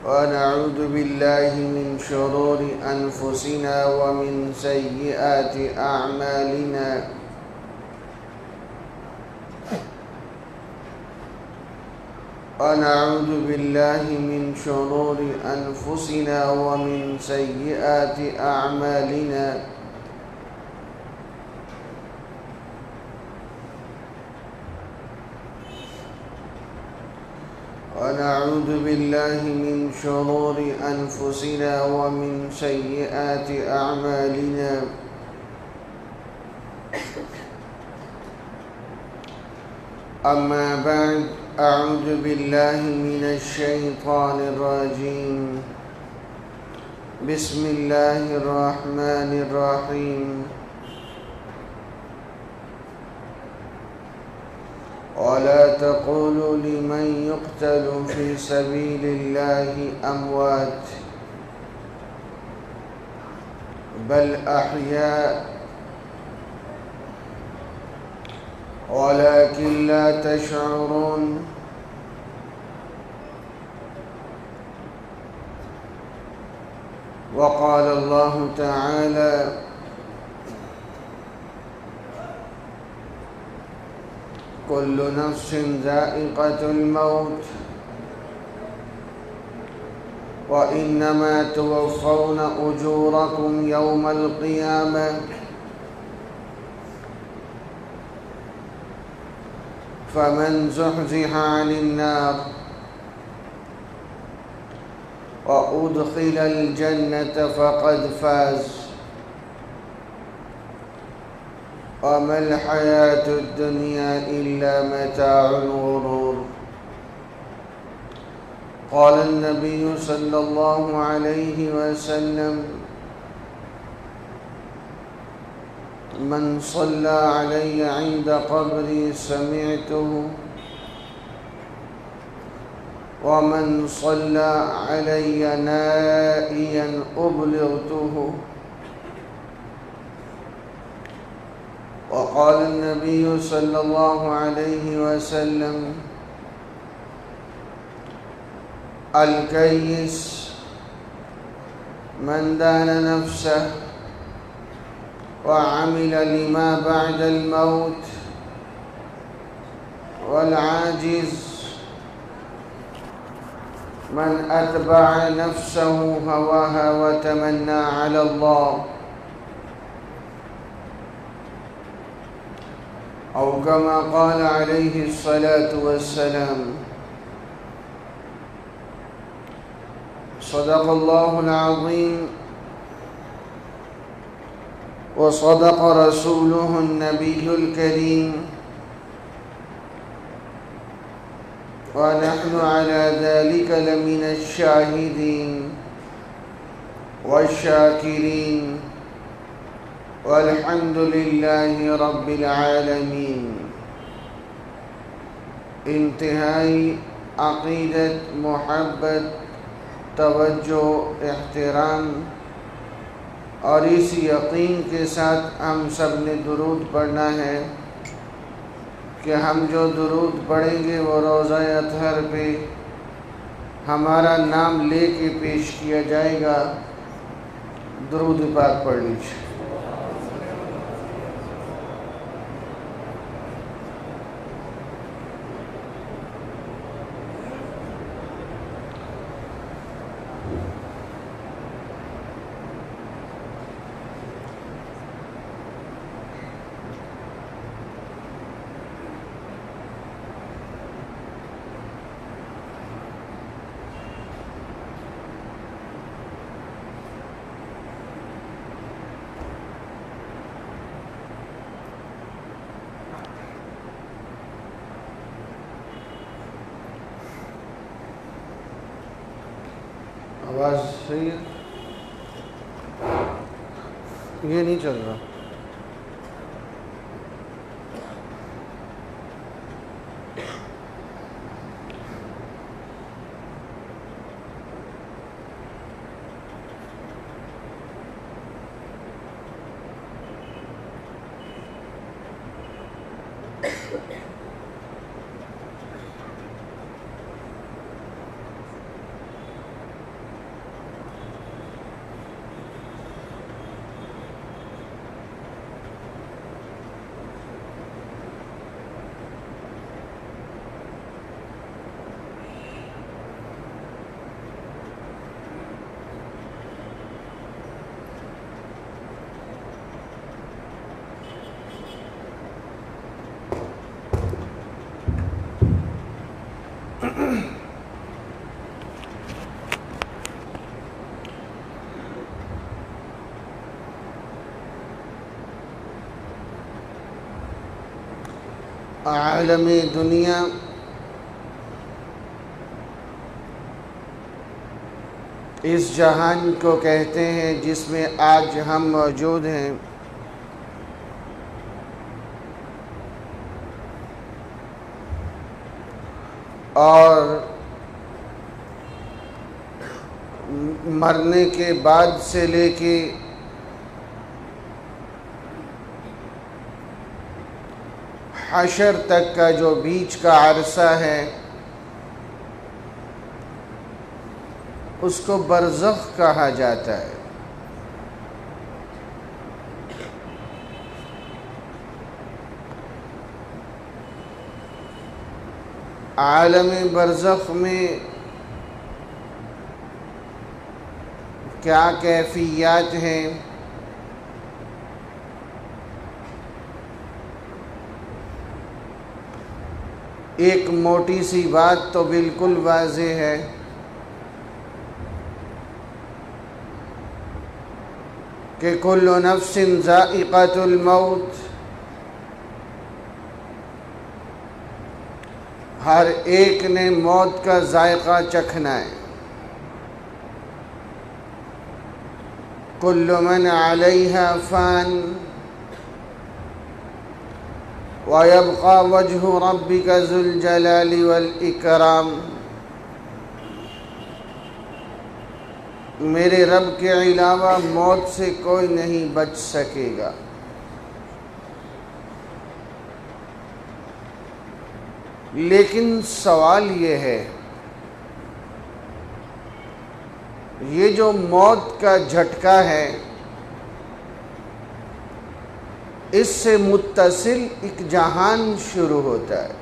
ونعوذ بالله من شرور أنفسنا ومن سيئات أعمالنا ونعوذ بالله من شرور أنفسنا ومن سيئات أعمالنا ونعوذ بالله من شرور أنفسنا ومن سيئات أعمالنا أما بعد أعوذ بالله من الشيطان الرجيم بسم الله الرحمن الرحيم ولا تقولوا لمن يقتل في سبيل الله أموات بل أحياء ولكن لا تشعرون وقال الله تعالى كل نفس ذائقة الموت وإنما توفون أجوركم يوم القيامة فمن زحزح عن النار وأدخل الجنة فقد فاز وما الحياة الدنيا إلا متاع الغرور قال النبي صلى الله عليه وسلم من صلى علي عند قبري سمعته ومن صلى علي نائيا أبلغته وقال النبي صلى الله عليه وسلم الكيس من دان نفسه وعمل لما بعد الموت والعاجز من أتبع نفسه هواها وتمنى على الله أو كما قال عليه الصلاة والسلام صدق الله العظيم وصدق رسوله النبي الكريم ونحن على ذلك لمن الشاهدين والشاكرين والحمد لله رب العالمين انتہائی عقیدت، محبت، توجہ، احترام اور اس یقین کے ساتھ ہم سب نے درود پڑھنا ہے کہ ہم جو درود پڑھیں گے وہ روضہ اطہر پہ ہمارا نام لے کے پیش کیا جائے گا. درود پاک پڑھ لیجیے. آواز صحیح ہے؟ یہ نہیں چل رہا. عالم دنیا اس جہان کو کہتے ہیں جس میں آج ہم موجود ہیں، اور مرنے کے بعد سے لے کے حشر تک کا جو بیچ کا عرصہ ہے اس کو برزخ کہا جاتا ہے۔ عالم برزخ میں کیا کیفیات ہیں، ایک موٹی سی بات تو بالکل واضح ہے کہ کل نفس ذائقۃ الموت، ہر ایک نے موت کا ذائقہ چکھنا ہے۔ کل من علیہا فان وَيَبْقَى وَجْهُ رَبِّكَ ذُو الْجَلَالِ وَالْإِكْرَامِ، میرے رب کے علاوہ موت سے کوئی نہیں بچ سکے گا۔ لیکن سوال یہ ہے، یہ جو موت کا جھٹکا ہے اس سے متصل ایک جہان شروع ہوتا ہے،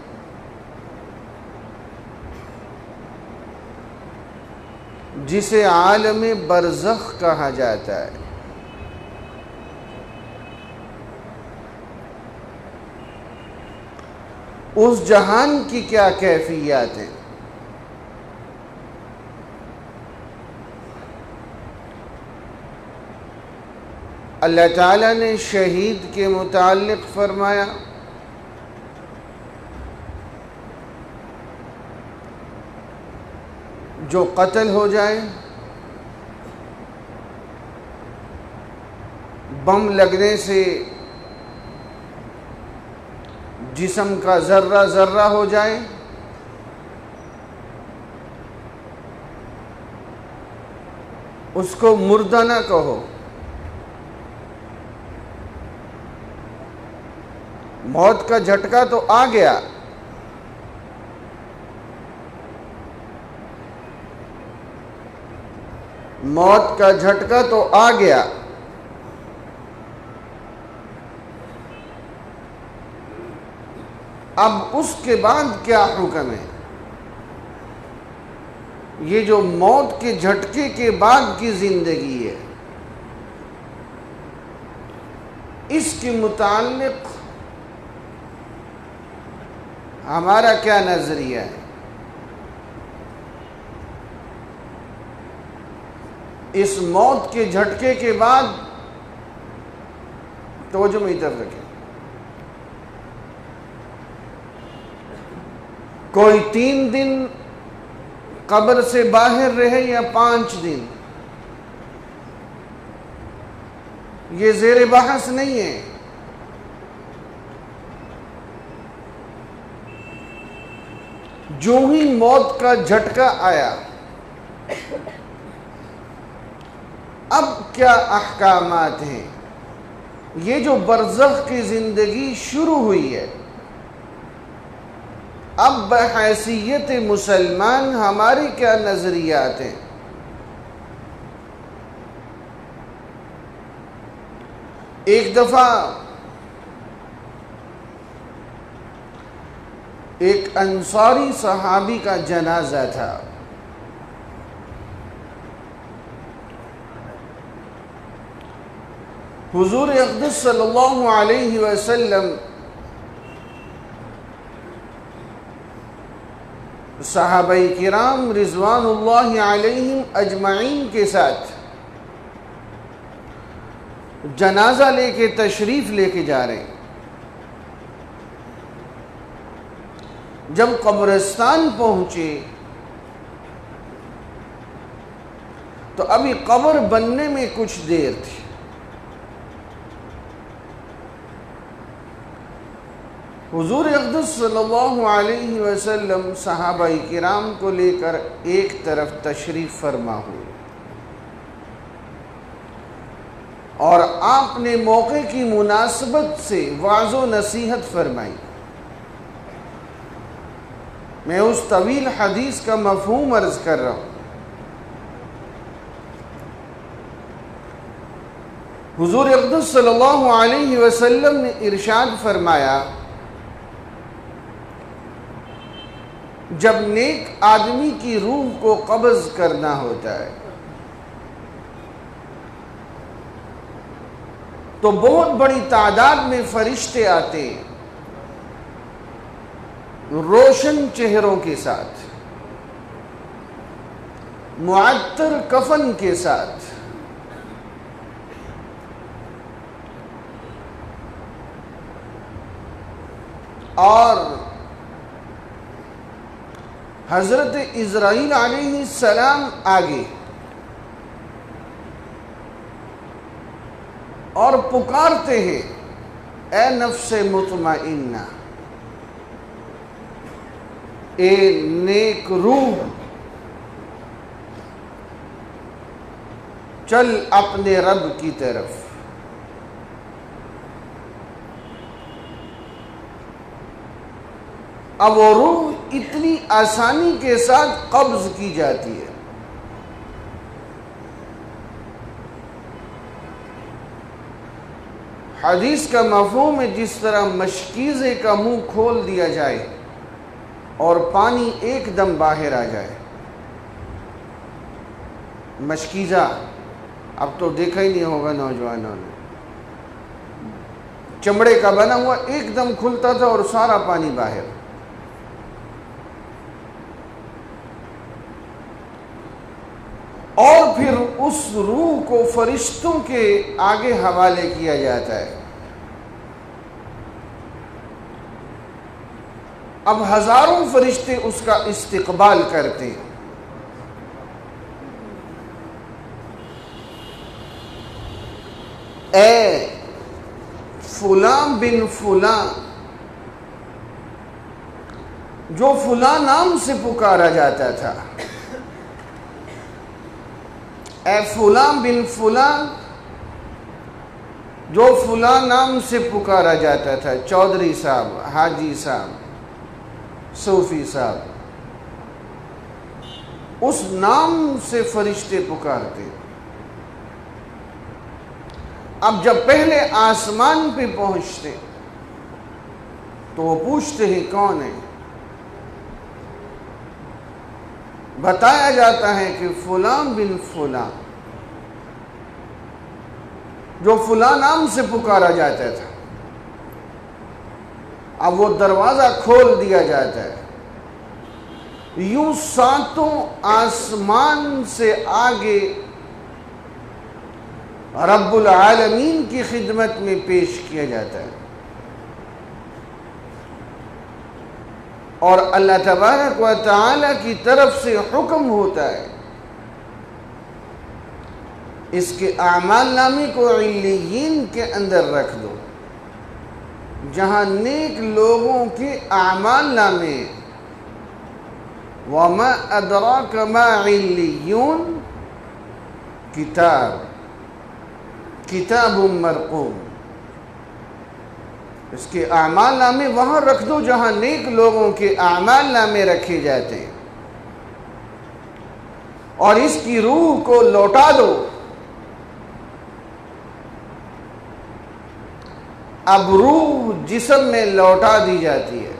جسے عالم برزخ کہا جاتا ہے۔ اس جہان کی کیا کیفیات ہیں؟ اللہ تعالیٰ نے شہید کے متعلق فرمایا، جو قتل ہو جائے، بم لگنے سے جسم کا ذرہ ذرہ ہو جائے، اس کو مردہ نہ کہو، موت کا جھٹکا تو آ گیا، موت کا جھٹکا تو آ گیا، اب اس کے بعد کیا حکم ہے؟ یہ جو موت کے جھٹکے کے بعد کی زندگی ہے، اس کے متعلق ہمارا کیا نظریہ ہے؟ اس موت کے جھٹکے کے بعد توجہ میری طرف رکھیں، کوئی 3 دن قبر سے باہر رہے یا 5 دن، یہ زیر بحث نہیں ہے۔ جو ہی موت کا جھٹکا آیا، اب کیا احکامات ہیں؟ یہ جو برزخ کی زندگی شروع ہوئی ہے، اب بحیثیت مسلمان ہماری کیا نظریات ہیں؟ ایک دفعہ ایک انصاری صحابی کا جنازہ تھا، حضور اقدس صلی اللہ علیہ وسلم صحابہ کرام رضوان اللہ علیہم اجمعین کے ساتھ جنازہ لے کے تشریف لے کے جا رہے ہیں۔ جب قبرستان پہنچے تو ابھی قبر بننے میں کچھ دیر تھی. حضور اقدس صلی اللہ علیہ وسلم صحابہ کرام کو لے کر ایک طرف تشریف فرما ہوئے اور آپ نے موقع کی مناسبت سے وعظ و نصیحت فرمائی. میں اس طویل حدیث کا مفہوم عرض کر رہا ہوں. حضور اقدس صلی اللہ علیہ وسلم نے ارشاد فرمایا جب نیک آدمی کی روح کو قبض کرنا ہوتا ہے تو بہت بڑی تعداد میں فرشتے آتے ہیں روشن چہروں کے ساتھ، معطر کفن کے ساتھ، اور حضرت اسرائیل علیہ السلام آگے، اور پکارتے ہیں اے نفس مطمئنہ، اے نیک روح، چل اپنے رب کی طرف. اب وہ روح اتنی آسانی کے ساتھ قبض کی جاتی ہے. حدیث کا مفہوم ہے جس طرح مشکیزے کا منہ کھول دیا جائے اور پانی ایک دم باہر آ جائے. مشکیزہ اب تو دیکھا ہی نہیں ہوگا نوجوانوں نے، چمڑے کا بنا ہوا ایک دم کھلتا تھا اور سارا پانی باہر. اور پھر اس روح کو فرشتوں کے آگے حوالے کیا جاتا ہے. اب ہزاروں فرشتے اس کا استقبال کرتے ہیں. اے فلاں بن فلاں، جو فلاں نام سے پکارا جاتا تھا، اے فلاں بن فلاں جو فلاں نام سے پکارا جاتا تھا، چودھری صاحب، حاجی صاحب، صوفی صاحب، اس نام سے فرشتے پکارتے. اب جب پہلے آسمان پہ پہنچتے تو وہ پوچھتے ہیں کون ہے؟ بتایا جاتا ہے کہ فلاں بن فلاں جو فلاں نام سے پکارا جاتا تھا. اب وہ دروازہ کھول دیا جاتا ہے، یوں ساتوں آسمان سے آگے رب العالمین کی خدمت میں پیش کیا جاتا ہے. اور اللہ تبارک و تعالی کی طرف سے حکم ہوتا ہے اس کے اعمال نامے کو علیین کے اندر رکھ دو، جہاں نیک لوگوں کے اعمال نامے. وَمَا أَدْرَاكَ مَا عِلِّيُّونَ کتاب مرقوم. اس کے اعمال نامے وہاں رکھ دو جہاں نیک لوگوں کے اعمال نامے رکھے جاتے ہیں، اور اس کی روح کو لوٹا دو. اب روح جسم میں لوٹا دی جاتی ہے،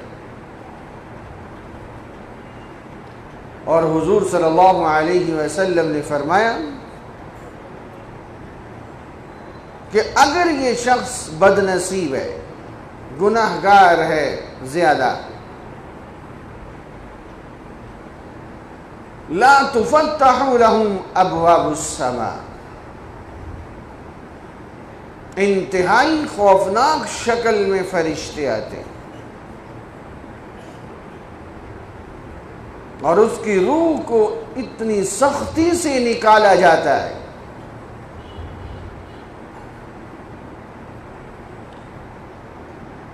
اور حضور صلی اللہ علیہ وسلم نے فرمایا کہ اگر یہ شخص بد نصیب ہے، گناہگار ہے زیادہ، لا تفتح لهم ابواب السماء، انتہائی خوفناک شکل میں فرشتے آتے ہیں اور اس کی روح کو اتنی سختی سے نکالا جاتا ہے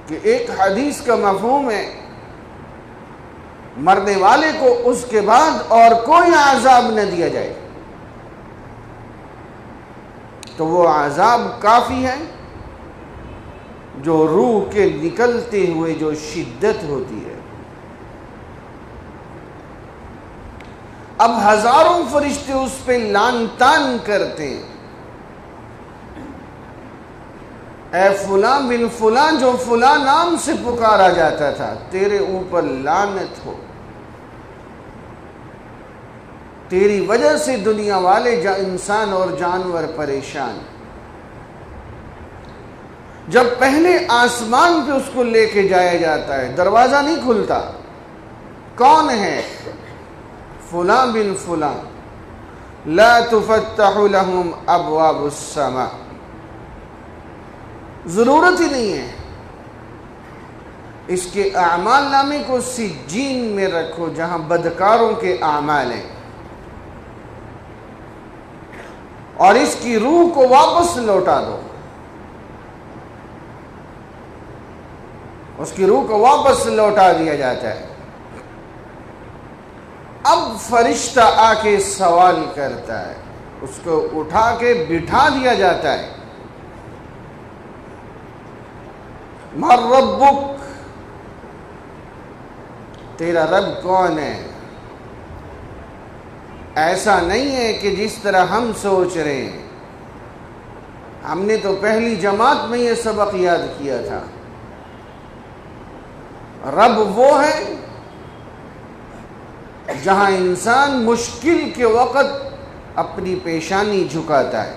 کہ ایک حدیث کا مفہوم ہے مرنے والے کو اس کے بعد اور کوئی عذاب نہ دیا جائے تو وہ عذاب کافی ہے جو روح کے نکلتے ہوئے جو شدت ہوتی ہے. اب ہزاروں فرشتے اس پہ لعن طعن کرتے ہیں، اے فلاں بن فلاں جو فلاں نام سے پکارا جاتا تھا، تیرے اوپر لعنت ہو، تیری وجہ سے دنیا والے انسان اور جانور پریشان. جب پہلے آسمان پہ اس کو لے کے جایا جاتا ہے دروازہ نہیں کھلتا، کون ہے؟ فلاں بن فلاں. لا تفتح لهم ابواب السماء، ضرورت ہی نہیں ہے. اس کے اعمال نامے کو سجین میں رکھو جہاں بدکاروں کے اعمال ہیں، اور اس کی روح کو واپس لوٹا دو. اس کی روح کو واپس لوٹا دیا جاتا ہے. اب فرشتہ آ کے سوال کرتا ہے، اس کو اٹھا کے بٹھا دیا جاتا ہے. من ربک، تیرا رب کون ہے؟ ایسا نہیں ہے کہ جس طرح ہم سوچ رہے ہیں. ہم نے تو پہلی جماعت میں یہ سبق یاد کیا تھا. رب وہ ہے جہاں انسان مشکل کے وقت اپنی پیشانی جھکاتا ہے،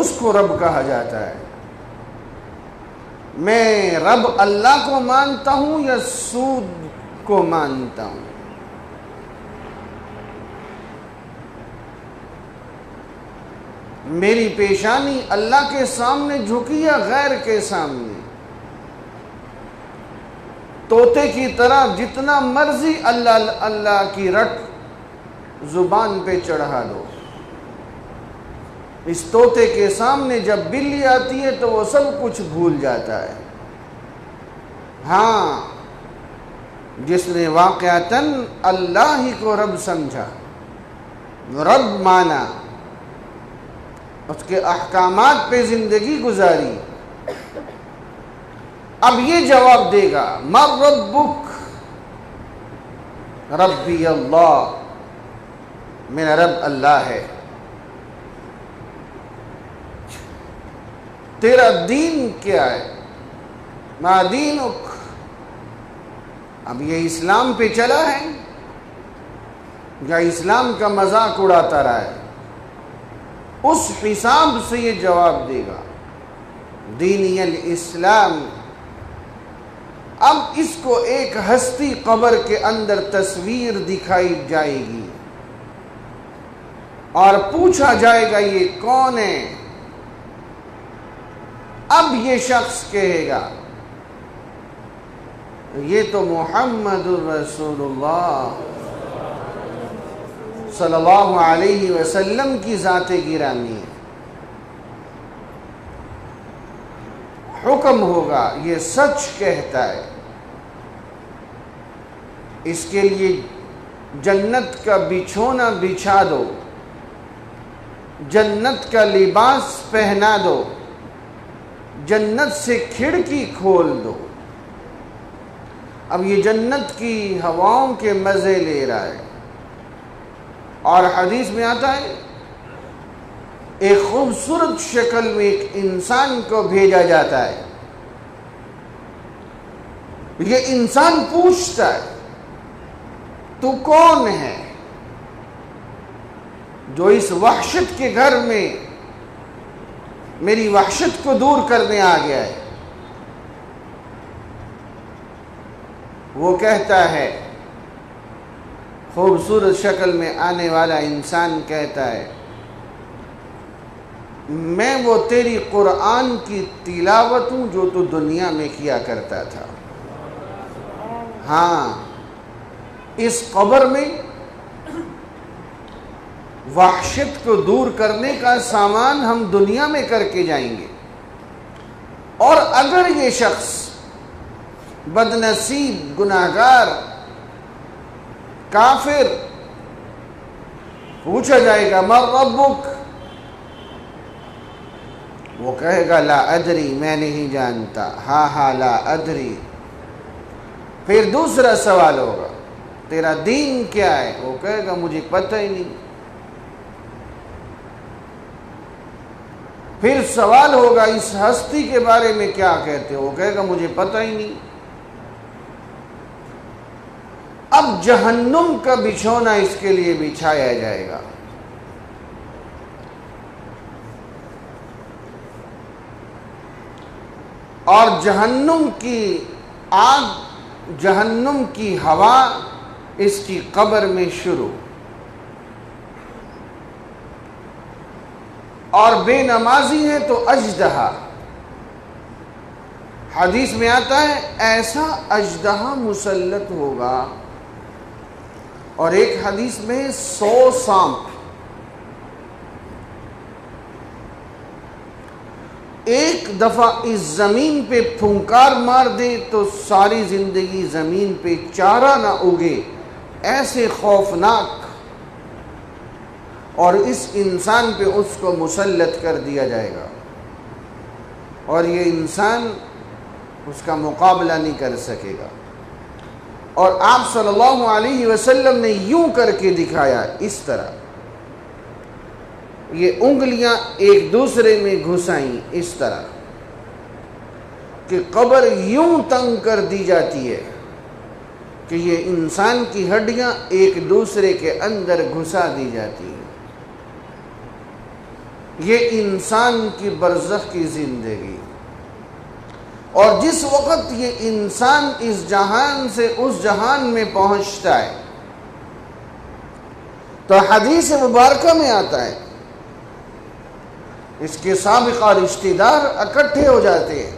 اس کو رب کہا جاتا ہے. میں رب اللہ کو مانتا ہوں یا سود کو مانتا ہوں؟ میری پیشانی اللہ کے سامنے جھکی یا غیر کے سامنے؟ طوطے کی طرح جتنا مرضی اللہ اللہ کی رٹ زبان پہ چڑھا دو، اس طوطے کے سامنے جب بلی آتی ہے تو وہ سب کچھ بھول جاتا ہے. ہاں، جس نے واقعتاً اللہ ہی کو رب سمجھا، رب مانا، اس کے احکامات پہ زندگی گزاری، اب یہ جواب دے گا من ربک، ربی اللہ، میرا رب اللہ ہے. تیرا دین کیا ہے؟ ما دینک. اب یہ اسلام پہ چلا ہے یا اسلام کا مذاق اڑاتا رہا ہے؟ اس حساب سے یہ جواب دے گا دینی الاسلام. اب اس کو ایک ہستی قبر کے اندر تصویر دکھائی جائے گی اور پوچھا جائے گا یہ کون ہے؟ اب یہ شخص کہے گا یہ تو محمد الرسول اللہ صلی اللہ علیہ وسلم کی ذات گرامی ہے. حکم ہوگا یہ سچ کہتا ہے، اس کے لیے جنت کا بچھونا بچھا دو، جنت کا لباس پہنا دو، جنت سے کھڑکی کھول دو. اب یہ جنت کی ہواؤں کے مزے لے رہا ہے، اور حدیث میں آتا ہے ایک خوبصورت شکل میں ایک انسان کو بھیجا جاتا ہے. یہ انسان پوچھتا ہے تو کون ہے جو اس وحشت کے گھر میں میری وحشت کو دور کرنے آ گیا ہے؟ وہ کہتا ہے، خوبصورت شکل میں آنے والا انسان کہتا ہے میں وہ تیری قرآن کی تلاوت ہوں جو تو دنیا میں کیا کرتا تھا. ہاں اس قبر میں وحشت کو دور کرنے کا سامان ہم دنیا میں کر کے جائیں گے، اور اگر یہ شخص بدنصیب، گناہگار، کافر، پوچھا جائے گا من ربک، وہ کہے گا لا ادری، میں نہیں جانتا، ہاں لا ادری۔ پھر دوسرا سوال ہوگا تیرا دین کیا ہے، وہ کہے گا مجھے پتہ ہی نہیں۔ پھر سوال ہوگا اس ہستی کے بارے میں کیا کہتے ہو، وہ کہے گا مجھے پتہ ہی نہیں۔ اب جہنم کا بچھونا اس کے لیے بچھایا جائے گا، اور جہنم کی آگ، جہنم کی ہوا اس کی قبر میں شروع، اور بے نمازی ہے تو اژدہا، حدیث میں آتا ہے ایسا اژدہا مسلط ہوگا، اور ایک حدیث میں 100 سانپ ایک دفعہ اس زمین پہ پھنکار مار دے تو ساری زندگی زمین پہ چارہ نہ اگے، ایسے خوفناک، اور اس انسان پہ اس کو مسلط کر دیا جائے گا، اور یہ انسان اس کا مقابلہ نہیں کر سکے گا۔ اور آپ صلی اللہ علیہ وسلم نے یوں کر کے دکھایا، اس طرح یہ انگلیاں ایک دوسرے میں گھسائیں، اس طرح کہ قبر یوں تنگ کر دی جاتی ہے کہ یہ انسان کی ہڈیاں ایک دوسرے کے اندر گھسا دی جاتی ہیں۔ یہ انسان کی برزخ کی زندگی، اور جس وقت یہ انسان اس جہان سے اس جہان میں پہنچتا ہے تو حدیث مبارکہ میں آتا ہے اس کے سابقہ رشتہ دار اکٹھے ہو جاتے ہیں،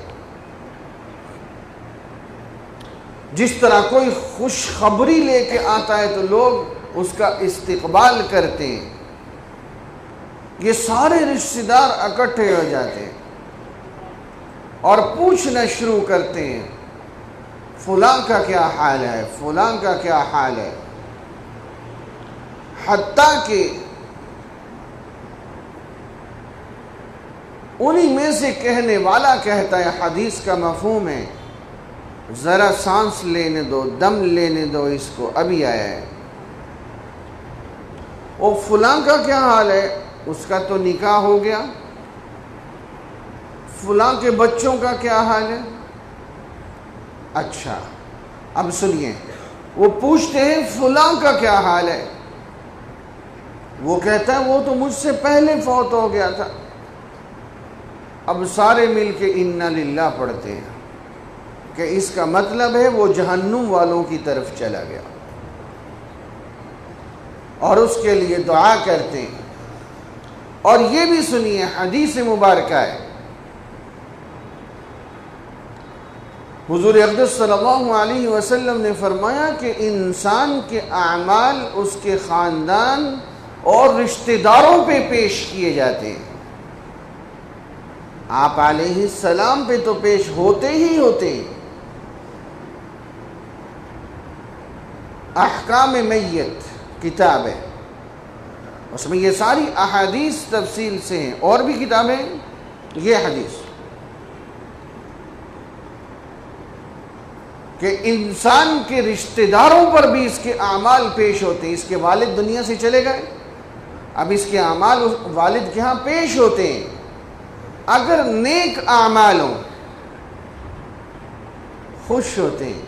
جس طرح کوئی خوشخبری لے کے آتا ہے تو لوگ اس کا استقبال کرتے ہیں، یہ سارے رشتہ دار اکٹھے ہو جاتے ہیں اور پوچھنا شروع کرتے ہیں فلاں کا کیا حال ہے، فلاں کا کیا حال ہے، حتیٰ کہ انہی میں سے کہنے والا کہتا ہے، حدیث کا مفہوم ہے ذرا سانس لینے دو، دم لینے دو اس کو، ابھی آیا ہے۔ وہ فلاں کا کیا حال ہے، اس کا تو نکاح ہو گیا، فلاں کے بچوں کا کیا حال ہے، اچھا اب سنیے، وہ پوچھتے ہیں فلاں کا کیا حال ہے، وہ کہتا ہے وہ تو مجھ سے پہلے فوت ہو گیا تھا۔ اب سارے مل کے انا للہ پڑھتے ہیں کہ اس کا مطلب ہے وہ جہنم والوں کی طرف چلا گیا، اور اس کے لیے دعا کرتے ہیں۔ اور یہ بھی سنیے، حدیث مبارکہ ہے، حضور اقدس صلی اللہ علیہ وسلم نے فرمایا کہ انسان کے اعمال اس کے خاندان اور رشتہ داروں پہ پیش کیے جاتے ہیں۔ آپ علیہ السلام پہ تو پیش ہوتے ہی ہوتے ہیں۔ احکام میت کتاب ہے، اس میں یہ ساری احادیث تفصیل سے ہیں، اور بھی کتابیں، یہ حدیث کہ انسان کے رشتہ داروں پر بھی اس کے اعمال پیش ہوتے ہیں۔ اس کے والد دنیا سے چلے گئے، اب اس کے اعمال والد کے ہاں پیش ہوتے ہیں۔ اگر نیک اعمال ہوں خوش ہوتے ہیں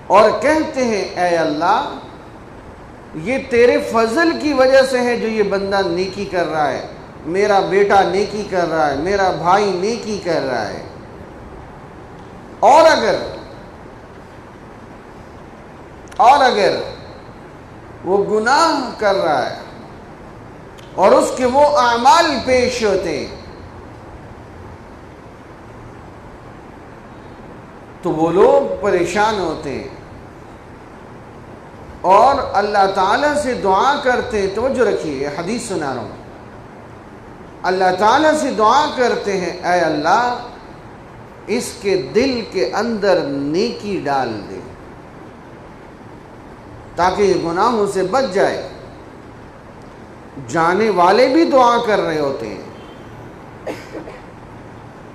اور کہتے ہیں اے اللہ یہ تیرے فضل کی وجہ سے ہے جو یہ بندہ نیکی کر رہا ہے، میرا بیٹا نیکی کر رہا ہے، میرا بھائی نیکی کر رہا ہے۔ اور اگر وہ گناہ کر رہا ہے اور اس کے وہ اعمال پیش ہوتے ہیں تو وہ لوگ پریشان ہوتے ہیں اور اللہ تعالیٰ سے دعا کرتے، توجہ رکھیے یہ حدیث سنا رہا ہوں، اللہ تعالیٰ سے دعا کرتے ہیں اے اللہ اس کے دل کے اندر نیکی ڈال دے تاکہ یہ گناہوں سے بچ جائے۔ جانے والے بھی دعا کر رہے ہوتے ہیں،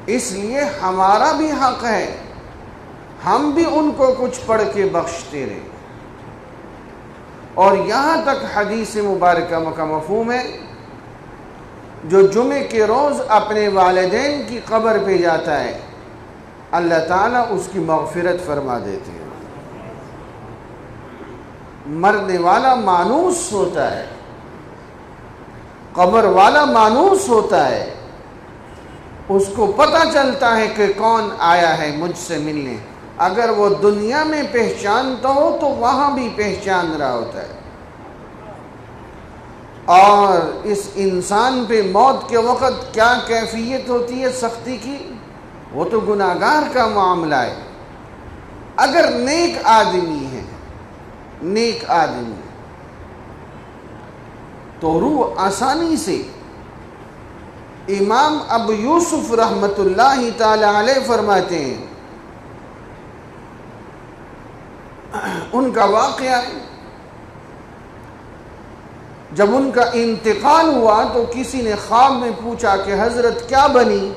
اس لیے ہمارا بھی حق ہے ہم بھی ان کو کچھ پڑھ کے بخشتے رہیں۔ اور یہاں تک حدیث مبارکہ کا مفہوم ہے، جو جمعے کے روز اپنے والدین کی قبر پہ جاتا ہے اللہ تعالیٰ اس کی مغفرت فرما دیتے ہیں۔ مرنے والا مانوس ہوتا ہے، قبر والا مانوس ہوتا ہے، اس کو پتہ چلتا ہے کہ کون آیا ہے مجھ سے ملنے۔ اگر وہ دنیا میں پہچانتا ہو تو وہاں بھی پہچان رہا ہوتا ہے۔ اور اس انسان پہ موت کے وقت کیا کیفیت ہوتی ہے سختی کی، وہ تو گناہگار کا معاملہ ہے۔ اگر نیک آدمی ہے، نیک آدمی تو روح آسانی سے، امام ابو یوسف رحمت اللہ تعالی علیہ فرماتے ہیں، ان کا واقعہ ہے جب ان کا انتقال ہوا تو کسی نے خواب میں پوچھا کہ حضرت کیا بنی؟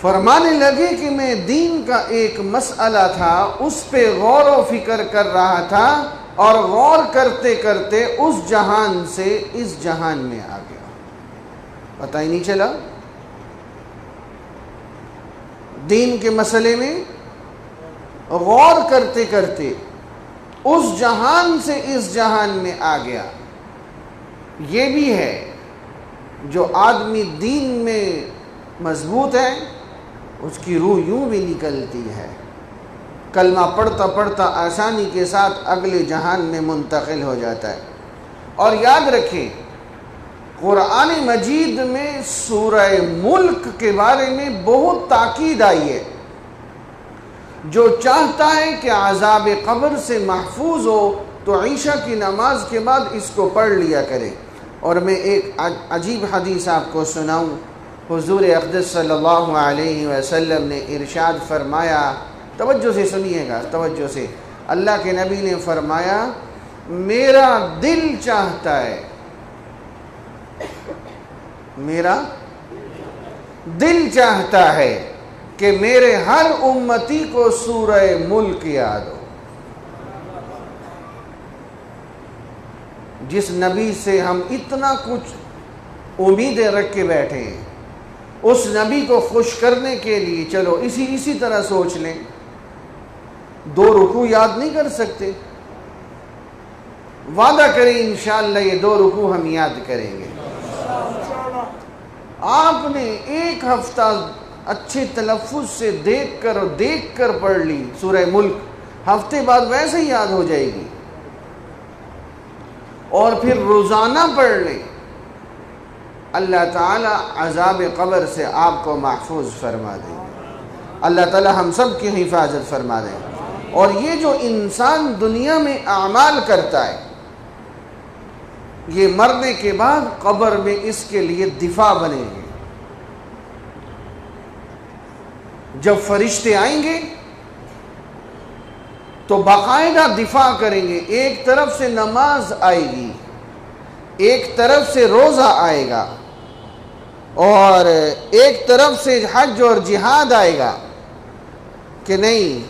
فرمانے لگے کہ میں دین کا ایک مسئلہ تھا اس پہ غور و فکر کر رہا تھا، اور غور کرتے کرتے اس جہان سے اس جہان میں آ گیا، پتہ ہی نہیں چلا۔ دین کے مسئلے میں غور کرتے کرتے اس جہان سے اس جہان میں آ گیا۔ یہ بھی ہے جو آدمی دین میں مضبوط ہے اس کی روح یوں بھی نکلتی ہے، کلمہ پڑھتا پڑھتا آسانی کے ساتھ اگلے جہان میں منتقل ہو جاتا ہے۔ اور یاد رکھیں قرآن مجید میں سورہ ملک کے بارے میں بہت تاکید آئی ہے۔ جو چاہتا ہے کہ عذاب قبر سے محفوظ ہو تو عشاء کی نماز کے بعد اس کو پڑھ لیا کرے۔ اور میں ایک عجیب حدیث آپ کو سناؤں، حضور اقدس صلی اللہ علیہ وسلم نے ارشاد فرمایا، توجہ سے سنیے گا، توجہ سے، اللہ کے نبی نے فرمایا میرا دل چاہتا ہے، میرا دل چاہتا ہے کہ میرے ہر امتی کو سورہ ملک یاد ہو۔ جس نبی سے ہم اتنا کچھ امیدیں رکھ کے بیٹھے ہیں، اس نبی کو خوش کرنے کے لیے چلو اسی طرح سوچ لیں، 2 رکوع یاد نہیں کر سکتے؟ وعدہ کریں انشاءاللہ یہ 2 رکوع ہم یاد کریں گے۔ آپ نے 1 ہفتہ اچھے تلفظ سے دیکھ کر پڑھ لی سورہ ملک، ہفتے بعد ویسے ہی یاد ہو جائے گی، اور پھر روزانہ پڑھ لیں، اللہ تعالی عذاب قبر سے آپ کو محفوظ فرما دیں گے۔ اللہ تعالی ہم سب کی حفاظت فرما دیں۔ اور یہ جو انسان دنیا میں اعمال کرتا ہے، یہ مرنے کے بعد قبر میں اس کے لیے دفاع بنے گے۔ جب فرشتے آئیں گے تو باقاعدہ دفاع کریں گے، ایک طرف سے نماز آئے گی، ایک طرف سے روزہ آئے گا، اور ایک طرف سے حج اور جہاد آئے گا کہ نہیں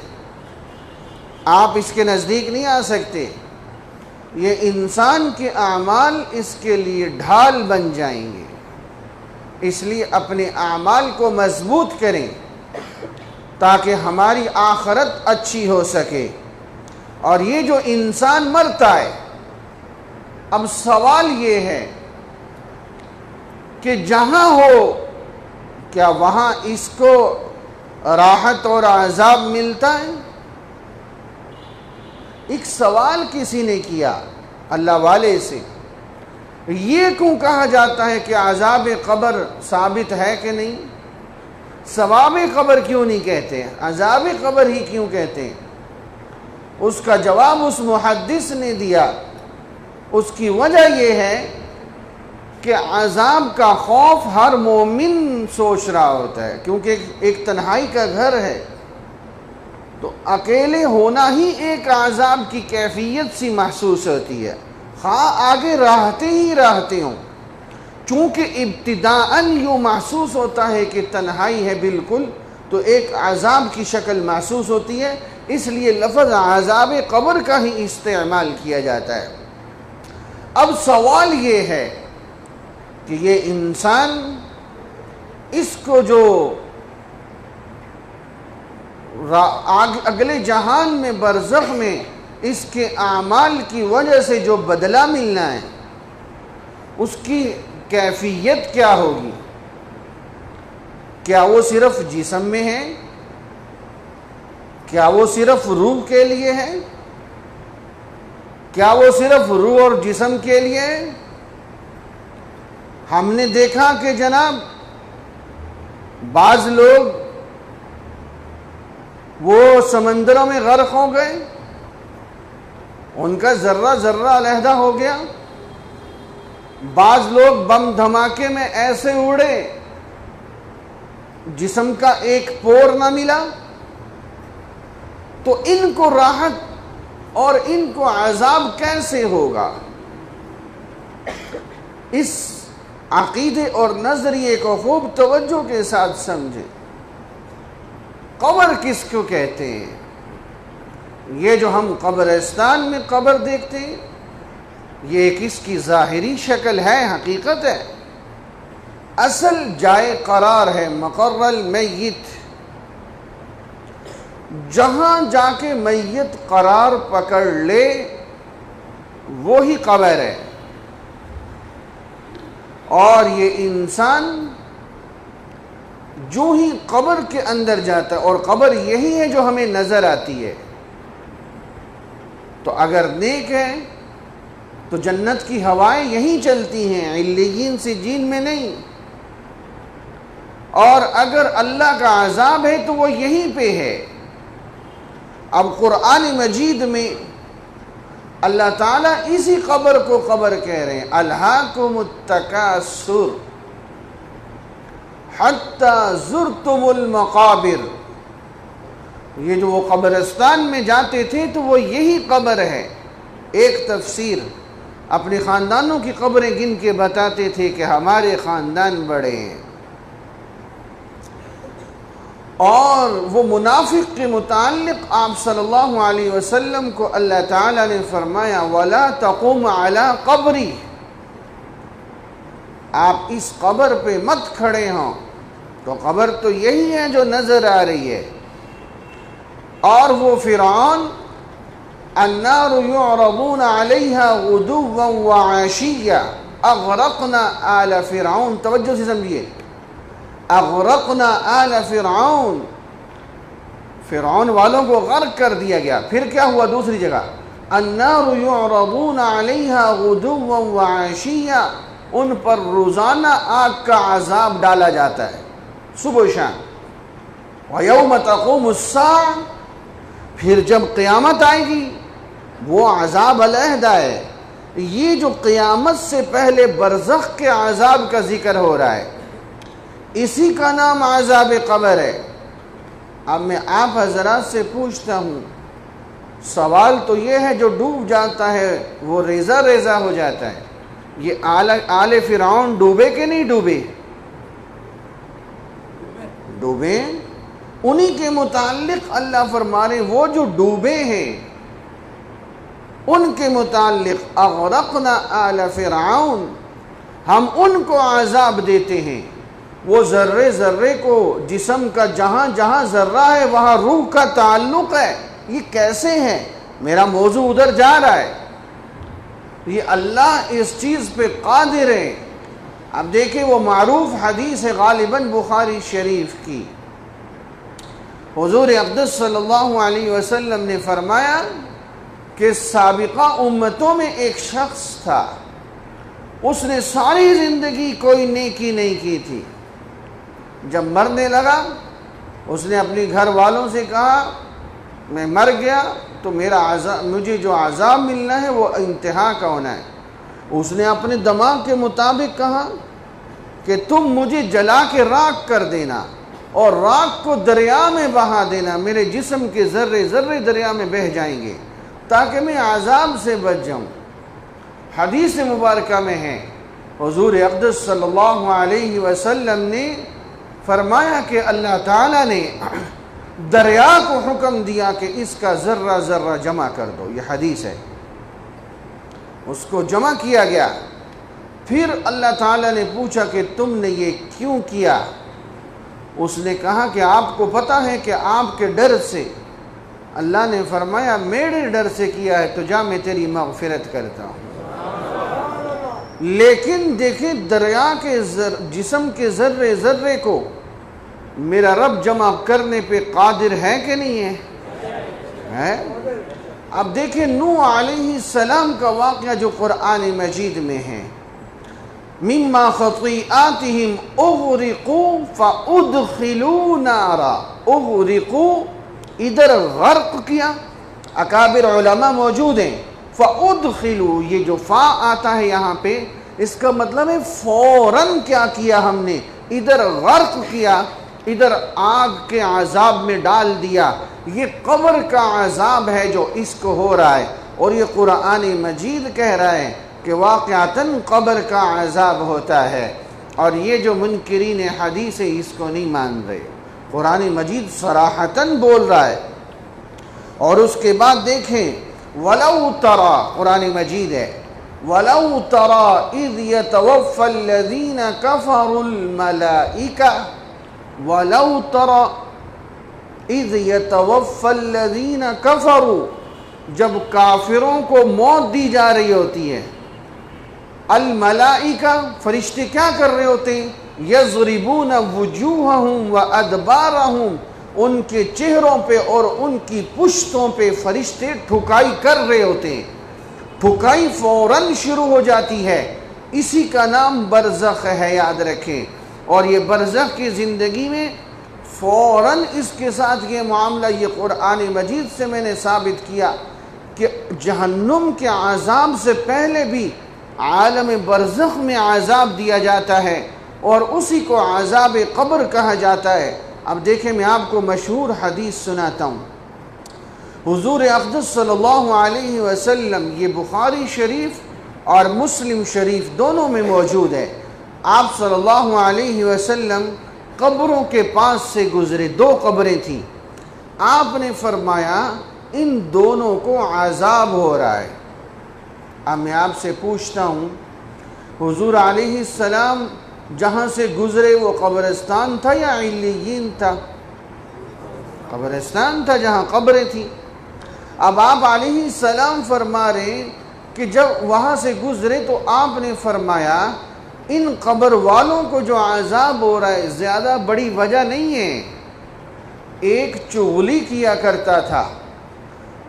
آپ اس کے نزدیک نہیں آ سکتے۔ یہ انسان کے اعمال اس کے لیے ڈھال بن جائیں گے، اس لیے اپنے اعمال کو مضبوط کریں تاکہ ہماری آخرت اچھی ہو سکے۔ اور یہ جو انسان مرتا ہے، اب سوال یہ ہے کہ جہاں ہو کیا وہاں اس کو راحت اور عذاب ملتا ہے؟ ایک سوال کسی نے کیا اللہ والے سے، یہ کیوں کہا جاتا ہے کہ عذاب قبر ثابت ہے کہ نہیں؟ ثواب قبر کیوں نہیں کہتے ہیں، عذاب قبر ہی کیوں کہتے ہیں؟ اس کا جواب اس محدث نے دیا، اس کی وجہ یہ ہے کہ عذاب کا خوف ہر مومن سوچ رہا ہوتا ہے، کیونکہ ایک تنہائی کا گھر ہے، تو اکیلے ہونا ہی ایک عذاب کی کیفیت سی محسوس ہوتی ہے، خواہ آگے راہتے ہوں، چونکہ ابتداءً یوں محسوس ہوتا ہے کہ تنہائی ہے بالکل، تو ایک عذاب کی شکل محسوس ہوتی ہے، اس لیے لفظ عذاب قبر کا ہی استعمال کیا جاتا ہے۔ اب سوال یہ ہے کہ یہ انسان اس کو جو اگلے جہان میں برزخ میں اس کے اعمال کی وجہ سے جو بدلہ ملنا ہے، اس کی کیفیت کیا ہوگی؟ کیا وہ صرف جسم میں ہے؟ کیا وہ صرف روح کے لیے ہے؟ کیا وہ صرف روح اور جسم کے لیے ہے؟ ہم نے دیکھا کہ جناب بعض لوگ وہ سمندروں میں غرق ہو گئے، ان کا ذرہ ذرہ علیحدہ ہو گیا، بعض لوگ بم دھماکے میں ایسے اڑے جسم کا ایک پور نہ ملا، تو ان کو راحت اور ان کو عذاب کیسے ہوگا؟ اس عقیدے اور نظریے کو خوب توجہ کے ساتھ سمجھے۔ قبر کس کو کہتے ہیں؟ یہ جو ہم قبرستان میں قبر دیکھتے ہیں، یہ کس کی ظاہری شکل ہے، حقیقت ہے؟ اصل جائے قرار ہے مقر المیت، جہاں جا کے میت قرار پکڑ لے وہی قبر ہے۔ اور یہ انسان جو ہی قبر کے اندر جاتا ہے، اور قبر یہی ہے جو ہمیں نظر آتی ہے، تو اگر نیک ہے تو جنت کی ہوائیں یہیں چلتی ہیں، علیین سے جین میں نہیں، اور اگر اللہ کا عذاب ہے تو وہ یہیں پہ ہے۔ اب قرآن مجید میں اللہ تعالیٰ اسی قبر کو قبر کہہ رہے ہیں، الہاکم التکاثر حتی زرتم المقابر۔ یہ جو وہ قبرستان میں جاتے تھے تو وہ یہی قبر ہے۔ ایک تفسیر اپنے خاندانوں کی قبریں گن کے بتاتے تھے کہ ہمارے خاندان بڑے ہیں، اور وہ منافق کے متعلق آپ صلی اللہ علیہ وسلم کو اللہ تعالیٰ نے فرمایا وَلَا تَقُمْ عَلَىٰ قَبْرِي، آپ اس قبر پہ مت کھڑے ہوں۔ تو قبر تو یہی ہے جو نظر آ رہی ہے۔ اور وہ فرعون النار يعرضون عليها غدوا وعشيا اغرقنا آل فرعون، توجہ سے سمجھیے، اغرقنا آل فرعون، فرعون والوں کو غرق کر دیا گیا۔ پھر کیا ہوا دوسری جگہ؟ النار يعرضون عليها غدوا وعشيا، ان پر روزانہ آگ کا عذاب ڈالا جاتا ہے صبح و شام۔ وَيَوْمَ تَقُومُ السَّاعَةُ، پھر جب قیامت آئے گی وہ عذاب علیحدہ ہے۔ یہ جو قیامت سے پہلے برزخ کے عذاب کا ذکر ہو رہا ہے، اسی کا نام عذاب قبر ہے۔ اب میں آپ حضرات سے پوچھتا ہوں، سوال تو یہ ہے جو ڈوب جاتا ہے وہ ریزہ ریزہ ہو جاتا ہے، یہ آل فرعون ڈوبے کہ نہیں ڈوبے؟ ڈوبے۔ انہی کے متعلق اللہ فرما رہے وہ جو ڈوبے ہیں ان کے متعلق اغرقنا آل فرعون، ہم ان کو عذاب دیتے ہیں۔ وہ ذرے ذرے کو، جسم کا جہاں جہاں ذرہ ہے وہاں روح کا تعلق ہے۔ یہ کیسے ہے؟ میرا موضوع ادھر جا رہا ہے۔ یہ اللہ اس چیز پہ قادر ہے۔ اب دیکھیں وہ معروف حدیث ہے غالباً بخاری شریف کی، حضور اقدس صلی اللہ علیہ وسلم نے فرمایا کہ سابقہ امتوں میں ایک شخص تھا، اس نے ساری زندگی کوئی نیکی نہیں کی تھی۔ جب مرنے لگا اس نے اپنی گھر والوں سے کہا میں مر گیا، تو میرا عذاب، مجھے جو عذاب ملنا ہے وہ انتہا کا ہونا ہے۔ اس نے اپنے دماغ کے مطابق کہا کہ تم مجھے جلا کے راکھ کر دینا اور راکھ کو دریا میں بہا دینا، میرے جسم کے ذرے ذرے دریا میں بہہ جائیں گے تاکہ میں عذاب سے بچ جاؤں۔ حدیث مبارکہ میں ہے حضور اقدس صلی اللہ علیہ وسلم نے فرمایا کہ اللہ تعالیٰ نے دریا کو حکم دیا کہ اس کا ذرہ ذرہ جمع کر دو، یہ حدیث ہے۔ اس کو جمع کیا گیا۔ پھر اللہ تعالیٰ نے پوچھا کہ تم نے یہ کیوں کیا؟ اس نے کہا کہ آپ کو پتہ ہے کہ آپ کے ڈر سے۔ اللہ نے فرمایا میرے ڈر سے کیا ہے تو جا میں تیری مغفرت کرتا ہوں۔ لیکن دیکھیں دریا کے جسم کے ذرے ذرے کو میرا رب جمع کرنے پہ قادر ہے کہ نہیں ہے؟ اب دیکھیں نوح علیہ السلام کا واقعہ جو قرآن مجید میں ہے، مما خطیئاتہم اغرقوا فادخلوا نارا، اغرقوا ادھر غرق کیا، اکابر علماء موجود ہیں۔ فادخلوا یہ جو فا آتا ہے یہاں پہ اس کا مطلب ہے فوراً کیا کیا ہم نے، ادھر غرق کیا، ادھر آگ کے عذاب میں ڈال دیا۔ یہ قبر کا عذاب ہے جو اس کو ہو رہا ہے، اور یہ قرآن مجید کہہ رہا ہے کہ واقعتاً قبر کا عذاب ہوتا ہے، اور یہ جو منکرین حدیث ہے اس کو نہیں مان رہے۔ قرآن مجید صراحتاً بول رہا ہے۔ اور اس کے بعد دیکھیں وَلَوْ تَرَى، قرآن مجید ہے وَلَوْ تَرَى إِذْ يَتَوَفَّى الَّذِينَ كَفَرُوا الْمَلَائِكَةَ، وَلَوْ تَرَى إِذْ يَتَوَفَّى الَّذِينَ كَفَرُوا، جب کافروں کو موت دی جا رہی ہوتی ہے، الملائکہ فرشتے کیا کر رہے ہوتے ہیں؟ یضربون وجوہہم وادبارہم، ان کے چہروں پہ اور ان کی پشتوں پہ فرشتے ٹھکائی کر رہے ہوتے ہیں۔ ٹھکائی فوراً شروع ہو جاتی ہے، اسی کا نام برزخ ہے، یاد رکھیں۔ اور یہ برزخ کی زندگی میں فوراً اس کے ساتھ یہ معاملہ، یہ قرآن مجید سے میں نے ثابت کیا کہ جہنم کے عذاب سے پہلے بھی عالم برزخ میں عذاب دیا جاتا ہے، اور اسی کو عذاب قبر کہا جاتا ہے۔ اب دیکھیں میں آپ کو مشہور حدیث سناتا ہوں۔ حضور اقدس صلی اللہ علیہ وسلم، یہ بخاری شریف اور مسلم شریف دونوں میں موجود ہے، آپ صلی اللہ علیہ وسلم قبروں کے پاس سے گزرے، دو قبریں تھیں، آپ نے فرمایا ان دونوں کو عذاب ہو رہا ہے۔ اب میں آپ سے پوچھتا ہوں، حضور علیہ السلام جہاں سے گزرے وہ قبرستان تھا یا علیین تھا؟ قبرستان تھا جہاں قبریں تھیں۔ اب آپ علیہ السلام فرما رہے ہیں کہ جب وہاں سے گزرے تو آپ نے فرمایا ان قبر والوں کو جو عذاب ہو رہا ہے زیادہ بڑی وجہ نہیں ہے، ایک چغلی کیا کرتا تھا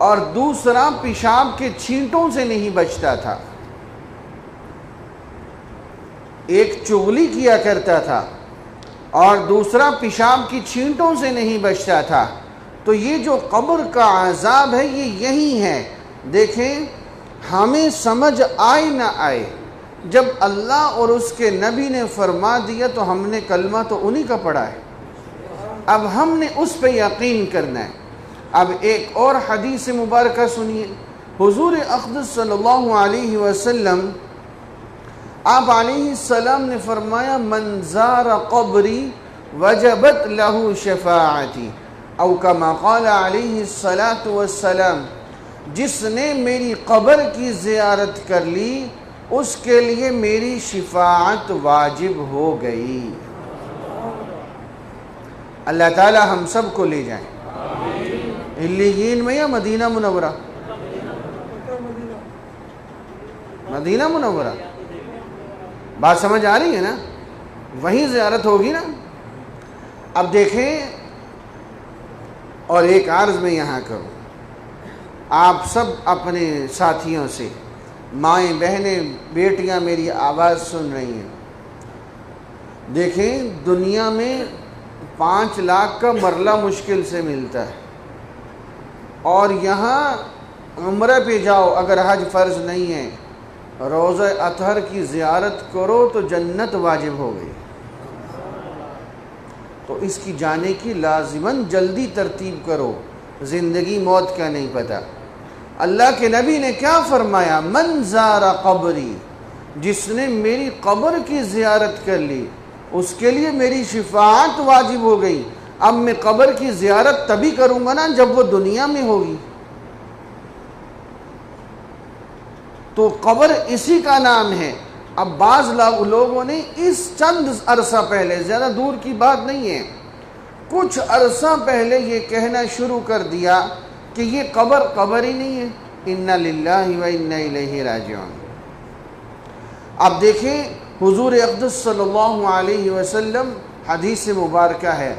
اور دوسرا پیشاب کے چھینٹوں سے نہیں بچتا تھا۔ ایک چغلی کیا کرتا تھا اور دوسرا پیشاب کی چھینٹوں سے نہیں بچتا تھا۔ تو یہ جو قبر کا عذاب ہے یہ یہی ہے۔ دیکھیں ہمیں سمجھ آئے نہ آئے، جب اللہ اور اس کے نبی نے فرما دیا تو ہم نے کلمہ تو انہی کا پڑھا ہے، اب ہم نے اس پہ یقین کرنا ہے۔ اب ایک اور حدیث مبارکہ سنیے، حضور اقدس صلی اللہ علیہ وسلم آپ علیہ السلام نے فرمایا من زار قبری وجبت له شفاعتی، او کما قال علیہ السلام، جس نے میری قبر کی زیارت کر لی اس کے لیے میری شفاعت واجب ہو گئی۔ اللہ تعالی ہم سب کو لے جائیں علیین میں یا مدینہ منورہ؟ مدینہ منورہ، بات سمجھ آ رہی ہے نا؟ وہیں زیارت ہوگی نا۔ اب دیکھیں اور ایک عرض میں یہاں کروں، آپ سب اپنے ساتھیوں سے، مائیں بہنیں بیٹیاں میری آواز سن رہی ہیں، دیکھیں دنیا میں 5 لاکھ کا مرلہ مشکل سے ملتا ہے، اور یہاں عمرہ پہ جاؤ اگر حج فرض نہیں ہے، روضہ اطہر کی زیارت کرو تو جنت واجب ہو گئی۔ تو اس کی جانے کی لازماً جلدی ترتیب کرو، زندگی موت کا نہیں پتہ۔ اللہ کے نبی نے کیا فرمایا؟ من زار قبری، جس نے میری قبر کی زیارت کر لی اس کے لیے میری شفاعت واجب ہو گئی۔ اب میں قبر کی زیارت تبھی کروں گا نا جب وہ دنیا میں ہوگی۔ تو قبر اسی کا نام ہے۔ اب بعض لوگوں نے اس چند عرصہ پہلے، زیادہ دور کی بات نہیں ہے، کچھ عرصہ پہلے یہ کہنا شروع کر دیا کہ یہ قبر قبر ہی نہیں ہے، انا للہ و انا الیہ راجعون۔ اب دیکھیں حضور اقدس صلی اللہ علیہ وسلم، حدیث مبارکہ ہے،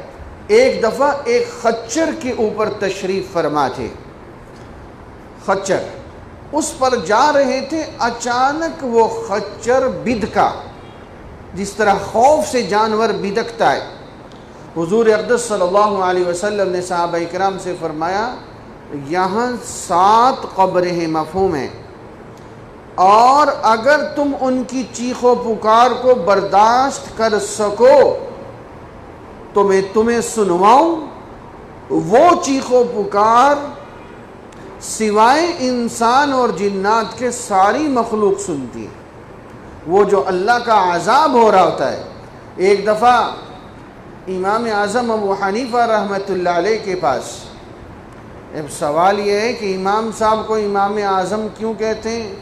ایک دفعہ ایک خچر کے اوپر تشریف فرما تھے۔ خچر اس پر جا رہے تھے، اچانک وہ خچر بدکا، جس طرح خوف سے جانور بدکتا ہے۔ حضور اقدس صلی اللہ علیہ وسلم نے صحابہ کرام سے فرمایا یہاں 7 قبریں ہیں، مفہوم ہے، اور اگر تم ان کی چیخ و پکار کو برداشت کر سکو تو میں تمہیں سنواؤں۔ وہ چیخ و پکار سوائے انسان اور جنات کے ساری مخلوق سنتی ہے، وہ جو اللہ کا عذاب ہو رہا ہوتا ہے۔ ایک دفعہ امام اعظم ابو حنیفہ رحمۃ اللہ علیہ کے پاس، اب سوال یہ ہے کہ امام صاحب کو امام اعظم کیوں کہتے ہیں؟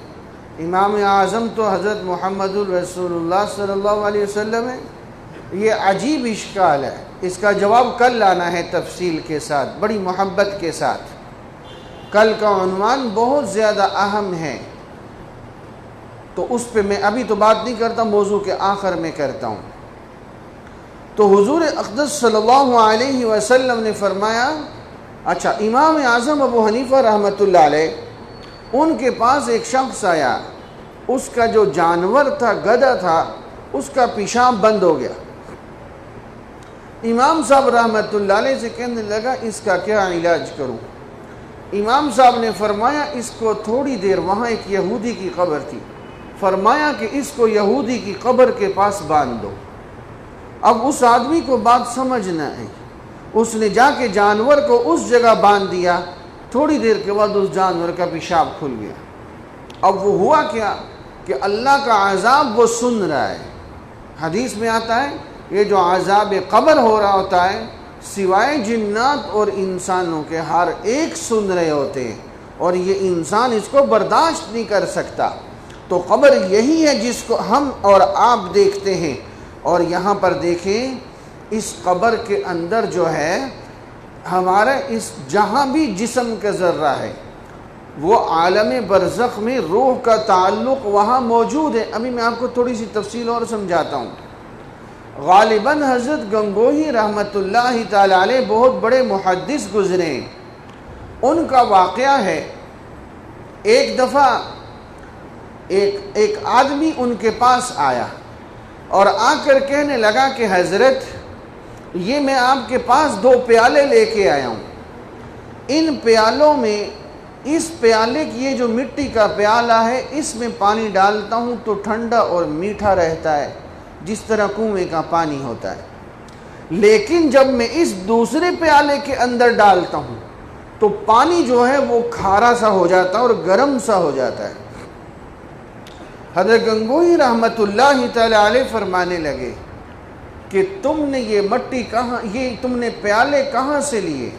امام اعظم تو حضرت محمد الرسول اللہ صلی اللہ علیہ وسلم ہے۔ یہ عجیب اشکال ہے، اس کا جواب کل لانا ہے تفصیل کے ساتھ، بڑی محبت کے ساتھ۔ کل کا عنوان بہت زیادہ اہم ہے، تو اس پہ میں ابھی تو بات نہیں کرتا، موضوع کے آخر میں کرتا ہوں۔ تو حضور اقدس صلی اللہ علیہ وسلم نے فرمایا، اچھا امام اعظم ابو حنیفہ رحمۃ اللہ علیہ، ان کے پاس ایک شخص آیا، اس کا جو جانور تھا، گدھا تھا، اس کا پیشاب بند ہو گیا۔ امام صاحب رحمۃ اللہ علیہ سے کہنے لگا اس کا کیا علاج کروں؟ امام صاحب نے فرمایا اس کو تھوڑی دیر، وہاں ایک یہودی کی قبر تھی، فرمایا کہ اس کو یہودی کی قبر کے پاس باندھ دو۔ اب اس آدمی کو بات سمجھ نہ آئی، اس نے جا کے جانور کو اس جگہ باندھ دیا، تھوڑی دیر کے بعد اس جانور کا پیشاب کھل گیا۔ اب وہ ہوا کیا کہ اللہ کا عذاب وہ سن رہا ہے۔ حدیث میں آتا ہے یہ جو عذاب قبر ہو رہا ہوتا ہے سوائے جنات اور انسانوں کے ہر ایک سن رہے ہوتے ہیں، اور یہ انسان اس کو برداشت نہیں کر سکتا۔ تو قبر یہی ہے جس کو ہم اور آپ دیکھتے ہیں، اور یہاں پر دیکھیں اس قبر کے اندر جو ہے ہمارا اس جہاں بھی جسم کا ذرہ ہے وہ عالم برزخ میں روح کا تعلق وہاں موجود ہے۔ ابھی میں آپ کو تھوڑی سی تفصیل اور سمجھاتا ہوں۔ غالباً حضرت گنگوہی رحمۃ اللہ تعالی علیہ بہت بڑے محدث گزرے ہیں، ان کا واقعہ ہے ایک دفعہ ایک آدمی ان کے پاس آیا اور آ کر کہنے لگا کہ حضرت یہ میں آپ کے پاس 2 پیالے لے کے آیا ہوں، ان پیالوں میں اس پیالے کی یہ جو مٹی کا پیالہ ہے اس میں پانی ڈالتا ہوں تو ٹھنڈا اور میٹھا رہتا ہے جس طرح کنویں کا پانی ہوتا ہے، لیکن جب میں اس دوسرے پیالے کے اندر ڈالتا ہوں تو پانی جو ہے وہ کھارا سا ہو جاتا ہے اور گرم سا ہو جاتا ہے۔ حضرت گنگوہی رحمۃ اللہ تعالی علیہ فرمانے لگے کہ تم نے یہ مٹی کہاں، یہ تم نے پیالے کہاں سے لیے؟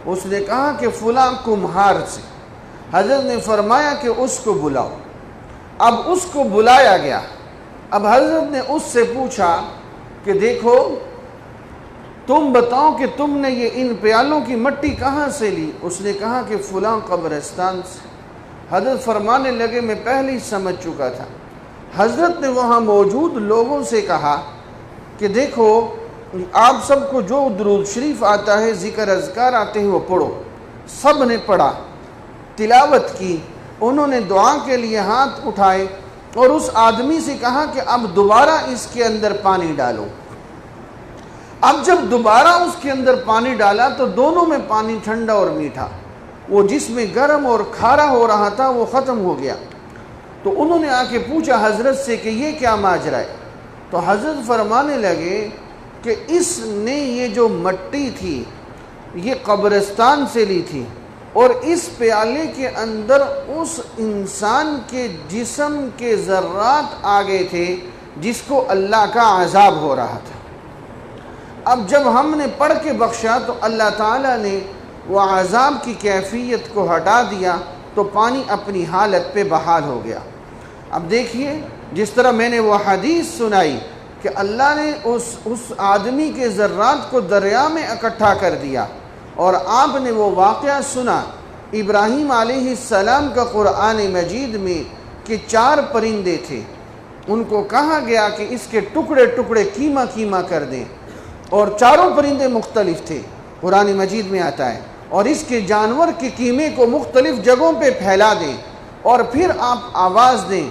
اس نے کہا کہ فلاں کمہار سے۔ حضرت نے فرمایا کہ اس کو بلاؤ۔ اب اس کو بلایا گیا۔ اب حضرت نے اس سے پوچھا کہ دیکھو تم بتاؤ کہ تم نے یہ ان پیالوں کی مٹی کہاں سے لی؟ اس نے کہا کہ فلاں قبرستان سے۔ حضرت فرمانے لگے میں پہلے ہی سمجھ چکا تھا۔ حضرت نے وہاں موجود لوگوں سے کہا کہ دیکھو آپ سب کو جو درود شریف آتا ہے، ذکر اذکار آتے ہیں وہ پڑھو۔ سب نے پڑھا، تلاوت کی، انہوں نے دعا کے لیے ہاتھ اٹھائے اور اس آدمی سے کہا کہ اب دوبارہ اس کے اندر پانی ڈالو۔ اب جب دوبارہ اس کے اندر پانی ڈالا تو دونوں میں پانی ٹھنڈا اور میٹھا۔ وہ جس میں گرم اور کھارا ہو رہا تھا وہ ختم ہو گیا۔ تو انہوں نے آ کے پوچھا حضرت سے کہ یہ کیا ماجرا ہے؟ تو حضرت فرمانے لگے کہ اس نے یہ جو مٹی تھی یہ قبرستان سے لی تھی، اور اس پیالے کے اندر اس انسان کے جسم کے ذرات آ گئے تھے جس کو اللہ کا عذاب ہو رہا تھا۔ اب جب ہم نے پڑھ کے بخشا تو اللہ تعالیٰ نے وہ عذاب کی کیفیت کو ہٹا دیا، تو پانی اپنی حالت پہ بحال ہو گیا۔ اب دیکھیے جس طرح میں نے وہ حدیث سنائی کہ اللہ نے اس آدمی کے ذرات کو دریا میں اکٹھا کر دیا، اور آپ نے وہ واقعہ سنا ابراہیم علیہ السلام کا قرآن مجید میں کہ 4 پرندے تھے، ان کو کہا گیا کہ اس کے ٹکڑے ٹکڑے کیما کیما کر دیں، اور 4 پرندے مختلف تھے، قرآن مجید میں آتا ہے، اور اس کے جانور کے کیمے کو مختلف جگہوں پہ پھیلا دیں، اور پھر آپ آواز دیں۔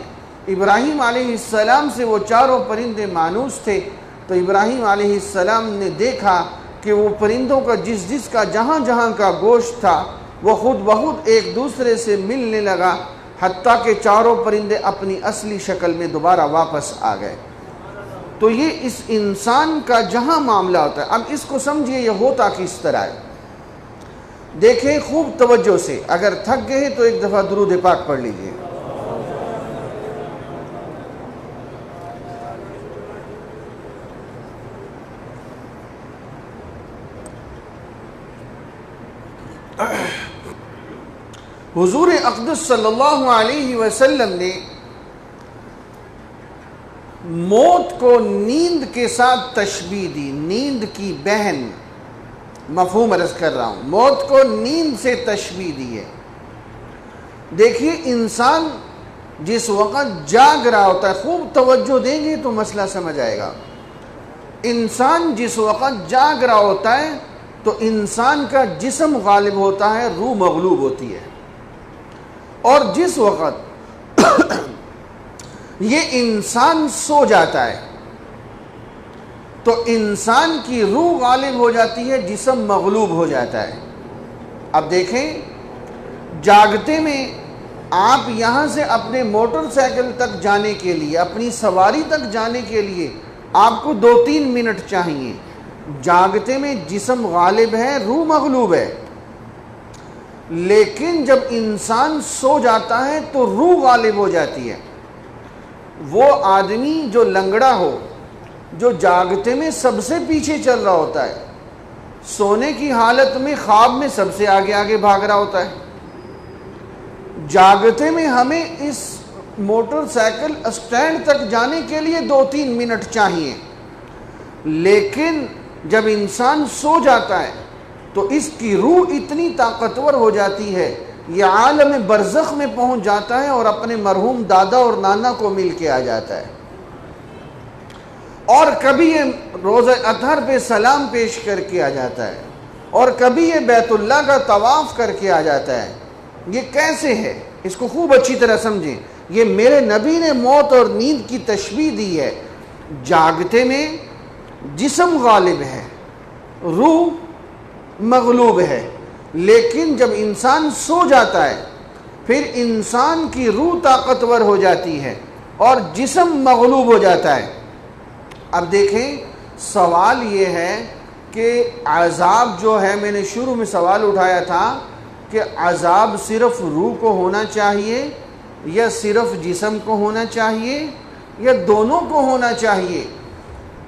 ابراہیم علیہ السلام سے وہ 4 پرندے مانوس تھے، تو ابراہیم علیہ السلام نے دیکھا کہ وہ پرندوں کا جس کا جہاں جہاں کا گوشت تھا وہ خود بخود ایک دوسرے سے ملنے لگا، حتیٰ کہ 4 پرندے اپنی اصلی شکل میں دوبارہ واپس آ گئے۔ تو یہ اس انسان کا جہاں معاملہ ہوتا ہے۔ اب اس کو سمجھیے یہ ہوتا کس طرح ہے، دیکھیں خوب توجہ سے، اگر تھک گئے تو ایک دفعہ درود پاک پڑھ لیجئے۔ حضور اقدس صلی اللہ علیہ وسلم نے موت کو نیند کے ساتھ تشبیہ دی، نیند کی بہن، مفہوم عرض کر رہا ہوں، موت کو نیند سے تشبیہ دی ہے۔ دیکھیے انسان جس وقت جاگ رہا ہوتا ہے، خوب توجہ دیں گے تو مسئلہ سمجھ آئے گا، انسان جس وقت جاگ رہا ہوتا ہے تو انسان کا جسم غالب ہوتا ہے، روح مغلوب ہوتی ہے، اور جس وقت یہ انسان سو جاتا ہے تو انسان کی روح غالب ہو جاتی ہے، جسم مغلوب ہو جاتا ہے۔ اب دیکھیں جاگتے میں آپ یہاں سے اپنے موٹر سائیکل تک جانے کے لیے، اپنی سواری تک جانے کے لیے آپ کو 2-3 منٹ چاہیے، جاگتے میں جسم غالب ہے، روح مغلوب ہے، لیکن جب انسان سو جاتا ہے تو روح غالب ہو جاتی ہے۔ وہ آدمی جو لنگڑا ہو، جو جاگتے میں سب سے پیچھے چل رہا ہوتا ہے، سونے کی حالت میں خواب میں سب سے آگے آگے بھاگ رہا ہوتا ہے، جاگتے میں ہمیں اس موٹر سائیکل اسٹینڈ تک جانے کے لیے 2-3 منٹ چاہیے، لیکن جب انسان سو جاتا ہے تو اس کی روح اتنی طاقتور ہو جاتی ہے، یہ عالم برزخ میں پہنچ جاتا ہے اور اپنے مرحوم دادا اور نانا کو مل کے آ جاتا ہے، اور کبھی یہ روزہ اطہر پہ سلام پیش کر کے آ جاتا ہے، اور کبھی یہ بیت اللہ کا طواف کر کے آ جاتا ہے۔ یہ کیسے ہے؟ اس کو خوب اچھی طرح سمجھیں، یہ میرے نبی نے موت اور نیند کی تشبیہ دی ہے۔ جاگتے میں جسم غالب ہے، روح مغلوب ہے، لیکن جب انسان سو جاتا ہے پھر انسان کی روح طاقتور ہو جاتی ہے اور جسم مغلوب ہو جاتا ہے۔ اب دیکھیں سوال یہ ہے کہ عذاب جو ہے، میں نے شروع میں سوال اٹھایا تھا کہ عذاب صرف روح کو ہونا چاہیے یا صرف جسم کو ہونا چاہیے یا دونوں کو ہونا چاہیے؟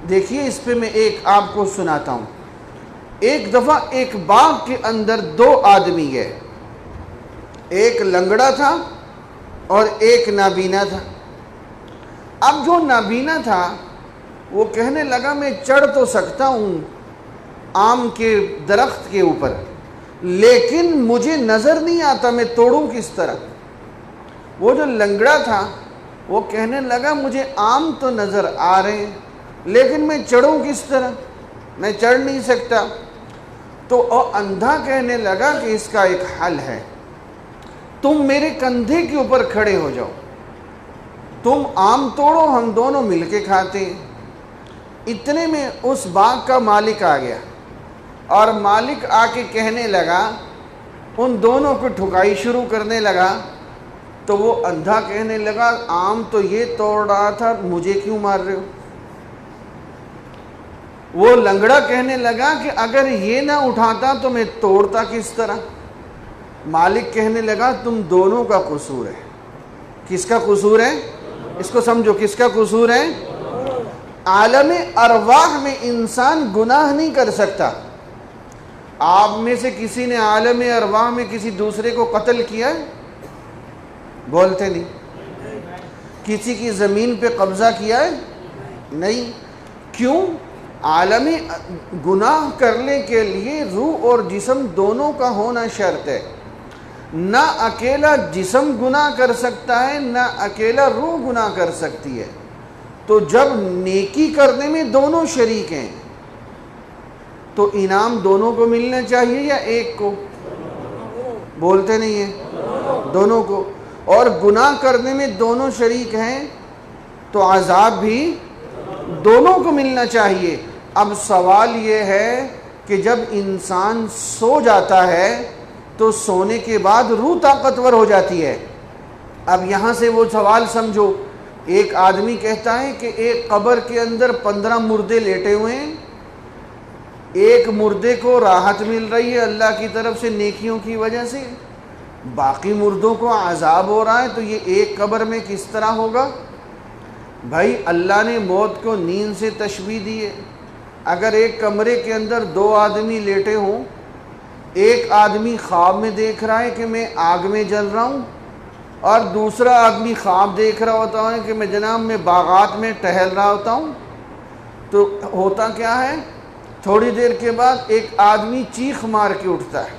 دیکھیے اس پہ میں ایک آپ کو سناتا ہوں۔ ایک دفعہ ایک باغ کے اندر 2 آدمی گئے، ایک لنگڑا تھا اور ایک نابینا تھا۔ اب جو نابینا تھا وہ کہنے لگا میں چڑھ تو سکتا ہوں آم کے درخت کے اوپر، لیکن مجھے نظر نہیں آتا میں توڑوں کس طرح۔ وہ جو لنگڑا تھا وہ کہنے لگا مجھے آم تو نظر آ رہے ہیں لیکن میں چڑھوں کس طرح، میں چڑھ نہیں سکتا۔ تو اندھا کہنے لگا کہ اس کا ایک حل ہے، تم میرے کندھے کے اوپر کھڑے ہو جاؤ، تم آم توڑو، ہم دونوں مل کے کھاتے ہیں۔ اتنے میں اس باغ کا مالک آ گیا، اور مالک آ کے کہنے لگا ان دونوں کو ٹھکائی شروع کرنے لگا تو وہ اندھا کہنے لگا آم تو یہ توڑ رہا تھا، مجھے کیوں مار رہے ہو؟ وہ لنگڑا کہنے لگا کہ اگر یہ نہ اٹھاتا تو میں توڑتا کس طرح؟ مالک کہنے لگا تم دونوں کا قصور ہے۔ کس کا قصور ہے؟ اس کو سمجھو، کس کا قصور ہے؟ عالم ارواح میں انسان گناہ نہیں کر سکتا۔ آپ میں سے کسی نے عالم ارواح میں کسی دوسرے کو قتل کیا ہے؟ بولتے نہیں۔ کسی کی زمین پہ قبضہ کیا ہے؟ نہیں۔ کیوں؟ عالمی گناہ کرنے کے لیے روح اور جسم دونوں کا ہونا شرط ہے۔ نہ اکیلا جسم گناہ کر سکتا ہے، نہ اکیلا روح گناہ کر سکتی ہے۔ تو جب نیکی کرنے میں دونوں شریک ہیں تو انعام دونوں کو ملنا چاہیے یا ایک کو؟ بولتے نہیں ہیں، دونوں کو۔ اور گناہ کرنے میں دونوں شریک ہیں تو عذاب بھی دونوں کو ملنا چاہیے۔ اب سوال یہ ہے کہ جب انسان سو جاتا ہے تو سونے کے بعد روح طاقتور ہو جاتی ہے۔ اب یہاں سے وہ سوال سمجھو، ایک آدمی کہتا ہے کہ ایک قبر کے اندر 15 مردے لیٹے ہوئے ہیں، ایک مردے کو راحت مل رہی ہے اللہ کی طرف سے نیکیوں کی وجہ سے، باقی مردوں کو عذاب ہو رہا ہے، تو یہ ایک قبر میں کس طرح ہوگا؟ بھائی اللہ نے موت کو نیند سے تشبیہ دی ہے۔ اگر ایک کمرے کے اندر 2 آدمی لیٹے ہوں، ایک آدمی خواب میں دیکھ رہا ہے کہ میں آگ میں جل رہا ہوں، اور دوسرا آدمی خواب دیکھ رہا ہوتا ہے کہ میں جناب میں باغات میں ٹہل رہا ہوتا ہوں، تو ہوتا کیا ہے؟ تھوڑی دیر کے بعد ایک آدمی چیخ مار کے اٹھتا ہے،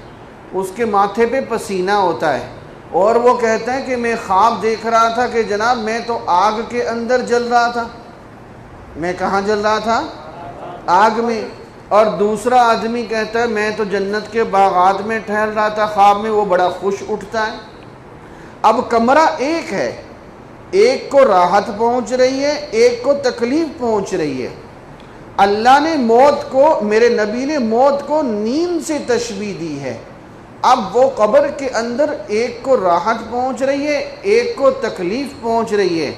اس کے ماتھے پہ پسینہ ہوتا ہے، اور وہ کہتا ہے کہ میں خواب دیکھ رہا تھا کہ جناب میں تو آگ کے اندر جل رہا تھا۔ میں کہاں جل رہا تھا؟ آگ میں۔ اور دوسرا آدمی کہتا ہے میں تو جنت کے باغات میں ٹہل رہا تھا، خواب میں وہ بڑا خوش اٹھتا ہے۔ اب کمرہ ایک ہے، ایک کو راحت پہنچ رہی ہے، ایک کو تکلیف پہنچ رہی ہے۔ اللہ نے موت کو، میرے نبی نے موت کو نیند سے تشبیہ دی ہے۔ اب وہ قبر کے اندر ایک کو راحت پہنچ رہی ہے، ایک کو تکلیف پہنچ رہی ہے۔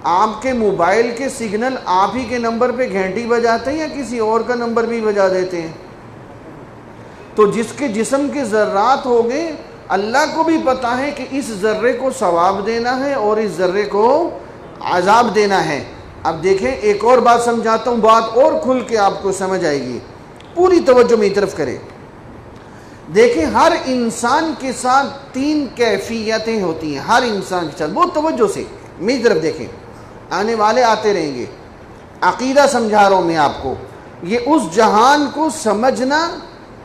آپ کے موبائل کے سگنل آپ ہی کے نمبر پہ گھنٹی بجاتے ہیں یا کسی اور کا نمبر بھی بجا دیتے ہیں؟ تو جس کے جسم کے ذرات ہو گئے، اللہ کو بھی پتہ ہے کہ اس ذرے کو ثواب دینا ہے اور اس ذرے کو عذاب دینا ہے۔ اب دیکھیں ایک اور بات سمجھاتا ہوں، بات اور کھل کے آپ کو سمجھ آئے گی، پوری توجہ میری طرف کریں۔ دیکھیں ہر انسان کے ساتھ 3 کیفیتیں ہوتی ہیں، ہر انسان کے ساتھ، بہت توجہ سے میری طرف دیکھیں، آنے والے آتے رہیں گے۔ عقیدہ سمجھا رہا ہوں میں آپ کو، یہ اس جہان کو سمجھنا،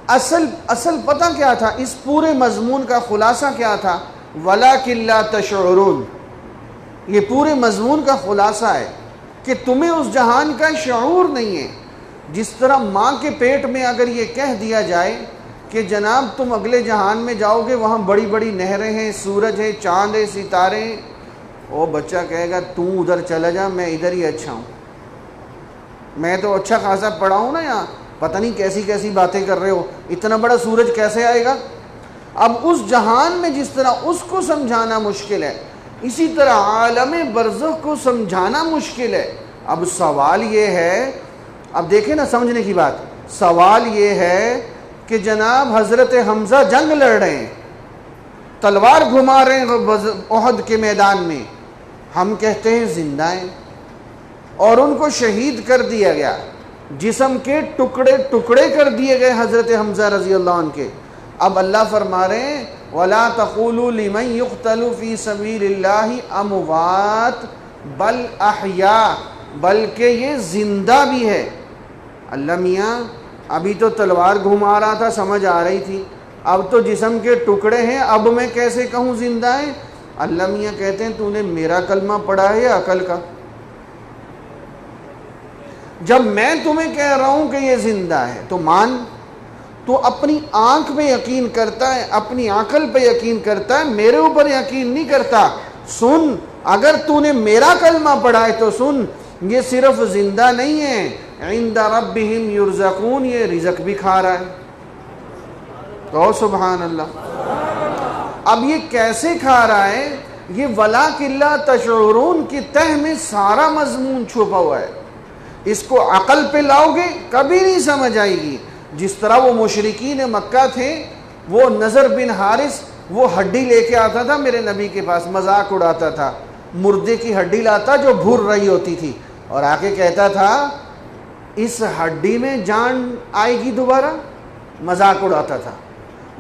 اصل پتہ کیا تھا؟ اس پورے مضمون کا خلاصہ کیا تھا؟ وَلَٰكِن لَا تَشْعُرُونَ۔ یہ پورے مضمون کا خلاصہ ہے کہ تمہیں اس جہان کا شعور نہیں ہے۔ جس طرح ماں کے پیٹ میں اگر یہ کہہ دیا جائے کہ جناب تم اگلے جہان میں جاؤ گے، وہاں بڑی بڑی نہریں ہیں، سورج ہے، چاند ہے، ستارے ہیں، وہ بچہ کہے گا تو ادھر چلا جا، میں ادھر ہی اچھا ہوں، میں تو اچھا خاصا پڑھا ہوں نا، یہاں پتہ نہیں کیسی کیسی باتیں کر رہے ہو، اتنا بڑا سورج کیسے آئے گا؟ اب اس جہان میں جس طرح اس کو سمجھانا مشکل ہے، اسی طرح عالم برزخ کو سمجھانا مشکل ہے۔ اب سوال یہ ہے، اب دیکھیں نا سمجھنے کی بات، سوال یہ ہے کہ جناب حضرت حمزہ جنگ لڑ رہے ہیں، تلوار گھما رہے ہیں احد کے میدان میں، ہم کہتے ہیں زندہ ہیں، اور ان کو شہید کر دیا گیا، جسم کے ٹکڑے ٹکڑے کر دیے گئے حضرت حمزہ رضی اللہ عنہ کے۔ اب اللہ فرما رہے ہیں وَلَا تَقُولُوا لِمَنْ يُقْتَلُ فِي سَبِيلِ اللَّهِ أَمْوَاتٌ بَلْ أَحْيَاءٌ، بلکہ یہ زندہ بھی ہے۔ اللہ میاں ابھی تو تلوار گھما رہا تھا، سمجھ آ رہی تھی، اب تو جسم کے ٹکڑے ہیں، اب میں کیسے کہوں زندہ ہے؟ اللہ میاں کہتے ہیں تو نے میرا کلمہ پڑھا ہے یا عقل کا؟ جب میں تمہیں کہہ رہا ہوں کہ یہ زندہ ہے تو مان، تو اپنی آنکھ پہ یقین کرتا ہے، اپنی عقل پہ یقین کرتا ہے، میرے اوپر یقین نہیں کرتا۔ سن، اگر تو نے میرا کلمہ پڑھا ہے تو سن، یہ صرف زندہ نہیں ہے، عند ربہم یرزقون، یہ رزق بھی کھا رہا ہے۔ تو سبحان اللہ۔ اب یہ کیسے کھا رہا ہے؟ یہ وَلَٰكِن لَا تَشْعُرُونَ کی تہ میں سارا مضمون چھپا ہوا ہے. اس کو عقل پہ لاؤ گے کبھی نہیں سمجھ آئے گی. جس طرح وہ مشرکین مکہ تھے، وہ نضر بن حارث وہ ہڈی لے کے آتا تھا میرے نبی کے پاس، مذاق اڑاتا تھا، مردے کی ہڈی لاتا جو بھر رہی ہوتی تھی، اور آ کے کہتا تھا اس ہڈی میں جان آئے گی دوبارہ، مذاق اڑاتا تھا.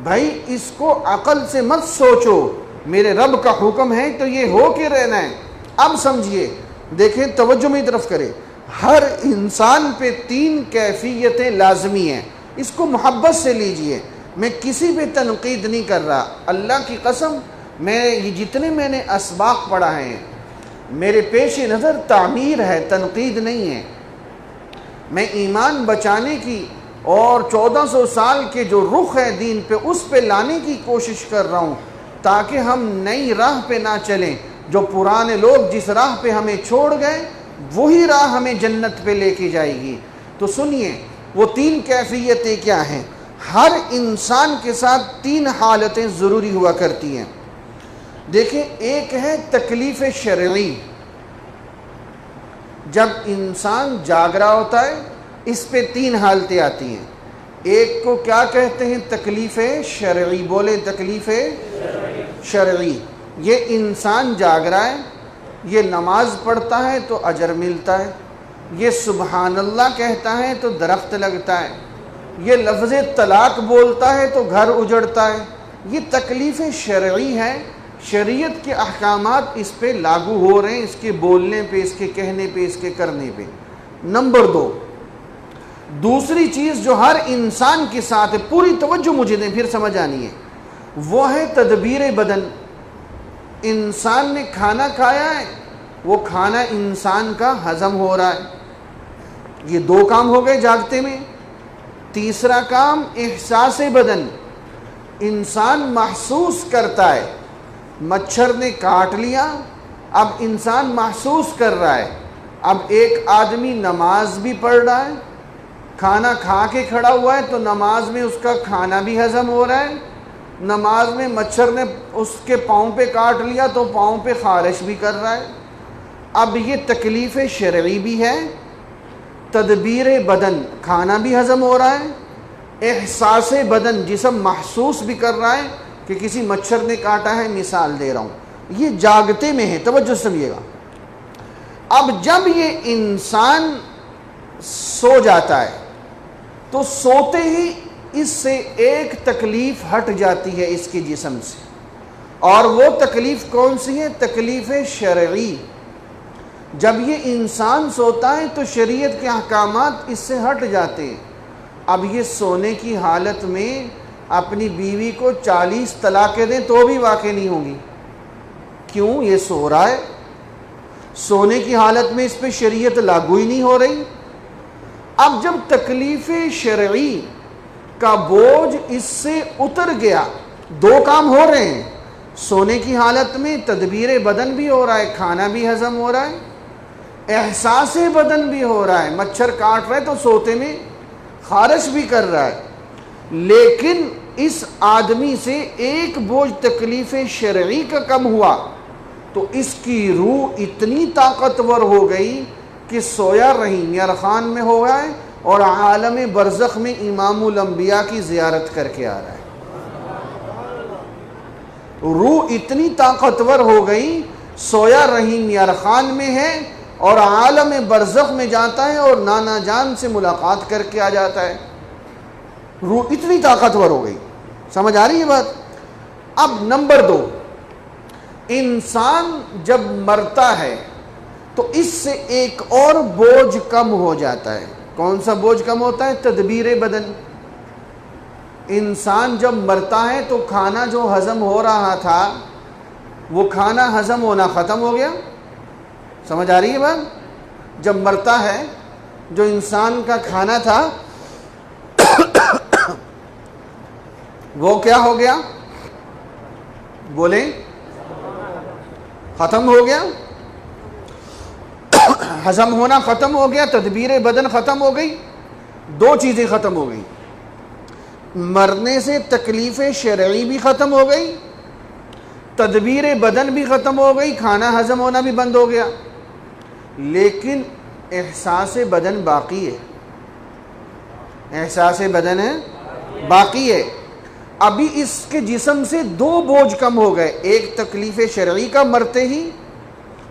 بھائی اس کو عقل سے مت سوچو، میرے رب کا حکم ہے تو یہ ہو کے رہنا ہے. اب سمجھیے، دیکھیں توجہ میری طرف کرے. ہر انسان پہ 3 کیفیتیں لازمی ہیں، اس کو محبت سے لیجئے. میں کسی پہ تنقید نہیں کر رہا، اللہ کی قسم یہ جتنے میں نے اسباق پڑھا ہیں میرے پیش نظر تعمیر ہے، تنقید نہیں ہے. میں ایمان بچانے کی اور 1400 سال کے جو رخ ہے دین پہ اس پہ لانے کی کوشش کر رہا ہوں، تاکہ ہم نئی راہ پہ نہ چلیں. جو پرانے لوگ جس راہ پہ ہمیں چھوڑ گئے وہی راہ ہمیں جنت پہ لے کے جائے گی. تو سنیے وہ 3 کیفیتیں کیا ہیں. ہر انسان کے ساتھ 3 حالتیں ضروری ہوا کرتی ہیں. دیکھیں، ایک ہے تکلیف شرعی. جب انسان جاگ رہا ہوتا ہے اس پہ 3 حالتیں آتی ہیں. ایک کو کیا کہتے ہیں؟ تکلیف شرعی. بولے تکلیف شرعی. یہ انسان جاگ رہا ہے، یہ نماز پڑھتا ہے تو اجر ملتا ہے، یہ سبحان اللہ کہتا ہے تو درخت لگتا ہے، یہ لفظ طلاق بولتا ہے تو گھر اجڑتا ہے. یہ تکلیف شرعی ہے. شریعت کے احکامات اس پہ لاگو ہو رہے ہیں، اس کے بولنے پہ، اس کے کہنے پہ، اس کے کرنے پہ. نمبر 2، دوسری چیز جو ہر انسان کے ساتھ ہے، پوری توجہ مجھے دیں پھر سمجھ آنی ہے، وہ ہے تدبیر بدن. انسان نے کھانا کھایا ہے، وہ کھانا انسان کا ہضم ہو رہا ہے. یہ 2 کام ہو گئے جاگتے میں. تیسرا کام احساس بدن. انسان محسوس کرتا ہے، مچھر نے کاٹ لیا، اب انسان محسوس کر رہا ہے. اب ایک آدمی نماز بھی پڑھ رہا ہے، کھانا کھا کے کھڑا ہوا ہے تو نماز میں اس کا کھانا بھی ہضم ہو رہا ہے، نماز میں مچھر نے اس کے پاؤں پہ کاٹ لیا تو پاؤں پہ خارش بھی کر رہا ہے. اب یہ تکلیف شرعی بھی ہے، تدبیر بدن، کھانا بھی ہضم ہو رہا ہے، احساس بدن، جسم محسوس بھی کر رہا ہے کہ کسی مچھر نے کاٹا ہے. مثال دے رہا ہوں، یہ جاگتے میں ہے، توجہ سمجھیے گا. اب جب یہ انسان سو جاتا ہے تو سوتے ہی اس سے ایک تکلیف ہٹ جاتی ہے اس کے جسم سے، اور وہ تکلیف کون سی ہے؟ تکلیف شرعی. جب یہ انسان سوتا ہے تو شریعت کے احکامات اس سے ہٹ جاتے ہیں. اب یہ سونے کی حالت میں اپنی بیوی کو 40 طلاقیں دیں تو بھی واقع نہیں ہوگی. کیوں؟ یہ سو رہا ہے. سونے کی حالت میں اس پہ شریعت لاگو ہی نہیں ہو رہی. اب جب تکلیف شرعی کا بوجھ اس سے اتر گیا، 2 کام ہو رہے ہیں. سونے کی حالت میں تدبیر بدن بھی ہو رہا ہے، کھانا بھی ہضم ہو رہا ہے، احساس بدن بھی ہو رہا ہے، مچھر کاٹ رہا ہے تو سوتے میں خارش بھی کر رہا ہے. لیکن اس آدمی سے ایک بوجھ تکلیف شرعی کا کم ہوا تو اس کی روح اتنی طاقتور ہو گئی کہ سویا رحیم یرخان میں ہو گیا ہے اور عالم برزخ میں امام الانبیاء کی زیارت کر کے آ رہا ہے. روح اتنی طاقتور ہو گئی، سویا رحیم یرخان میں ہے اور عالم برزخ میں جاتا ہے اور نانا جان سے ملاقات کر کے آ جاتا ہے. روح اتنی طاقتور ہو گئی. سمجھ آ رہی ہے بات؟ اب نمبر 2، انسان جب مرتا ہے تو اس سے ایک اور بوجھ کم ہو جاتا ہے. کون سا بوجھ کم ہوتا ہے؟ تدبیر بدن. انسان جب مرتا ہے تو کھانا جو ہضم ہو رہا تھا وہ کھانا ہضم ہونا ختم ہو گیا. سمجھ آ رہی ہے بات؟ جب مرتا ہے جو انسان کا کھانا تھا وہ کیا ہو گیا؟ بولیں، ختم ہو گیا. ہضم ہونا ختم ہو گیا، تدبیر بدن ختم ہو گئی. 2 چیزیں ختم ہو گئی. مرنے سے تکلیف شرعی بھی ختم ہو گئی تدبیر بدن بھی ختم ہو گئی، کھانا ہضم ہونا بھی بند ہو گیا، لیکن احساس بدن باقی ہے، احساس بدن ہے باقی ہے۔ ابھی اس کے جسم سے دو بوجھ کم ہو گئے، ایک تکلیف شرعی کا مرتے ہی،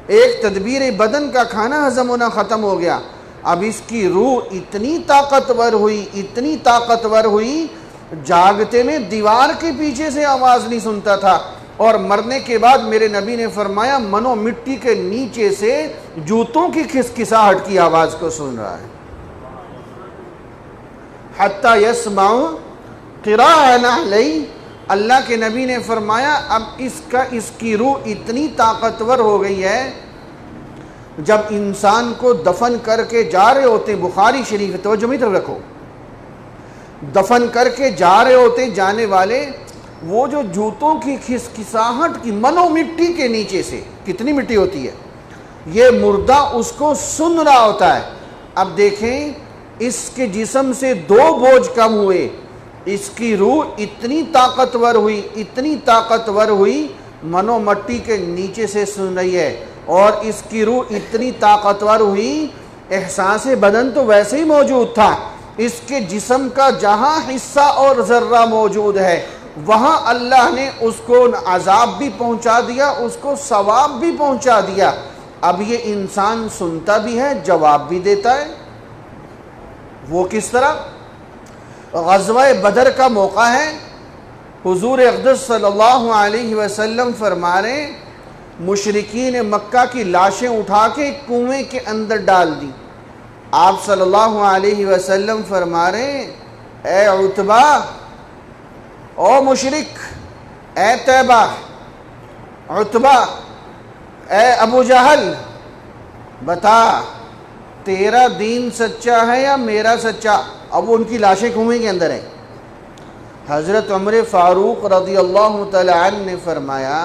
ایک تدبیر بدن کا کھانا ہضم ہونا ختم ہو گیا۔ اب اس کی روح اتنی طاقتور ہوئی، اتنی طاقتور ہوئی، جاگتے میں دیوار کے پیچھے سے آواز نہیں سنتا تھا، اور مرنے کے بعد میرے نبی نے فرمایا منو مٹی کے نیچے سے جوتوں کی کھسکھساہٹ کی آواز کو سن رہا ہے۔ حتی یسمع قراء نعلی، اللہ کے نبی نے فرمایا اب اس کی روح اتنی طاقتور ہو گئی ہے، جب انسان کو دفن کر کے جا رہے ہوتے، بخاری شریف، توجہ میری طرف رکھو، دفن کر کے جا رہے ہوتے جانے والے، وہ جو جوتوں کی کھسکھساہٹ کی منو مٹی کے نیچے سے، کتنی مٹی ہوتی ہے، یہ مردہ اس کو سن رہا ہوتا ہے۔ اب دیکھیں اس کے جسم سے دو بوجھ کم ہوئے، اس کی روح اتنی طاقتور ہوئی، اتنی طاقتور ہوئی، منو مٹی کے نیچے سے سن رہی ہے، اور اس کی روح اتنی طاقتور ہوئی، احساس بدن تو ویسے ہی موجود تھا، اس کے جسم کا جہاں حصہ اور ذرہ موجود ہے وہاں اللہ نے اس کو عذاب بھی پہنچا دیا، اس کو ثواب بھی پہنچا دیا۔ اب یہ انسان سنتا بھی ہے، جواب بھی دیتا ہے۔ وہ کس طرح؟ غزوہ بدر کا موقع ہے، حضور اقدس صلی اللہ علیہ وسلم فرما رہے ہیں مشرکین مکہ کی لاشیں اٹھا کے کنویں کے اندر ڈال دی۔ آپ صلی اللہ علیہ وسلم فرما رہے ہیں اے عتبہ، او مشرک، اے طیبہ، عتبہ، اے ابو جہل، بتا تیرا دین سچا ہے یا میرا سچا؟ اب ان کی لاشیں کنویں کے اندر ہیں۔ حضرت عمر فاروق رضی اللہ تعالی عنہ نے فرمایا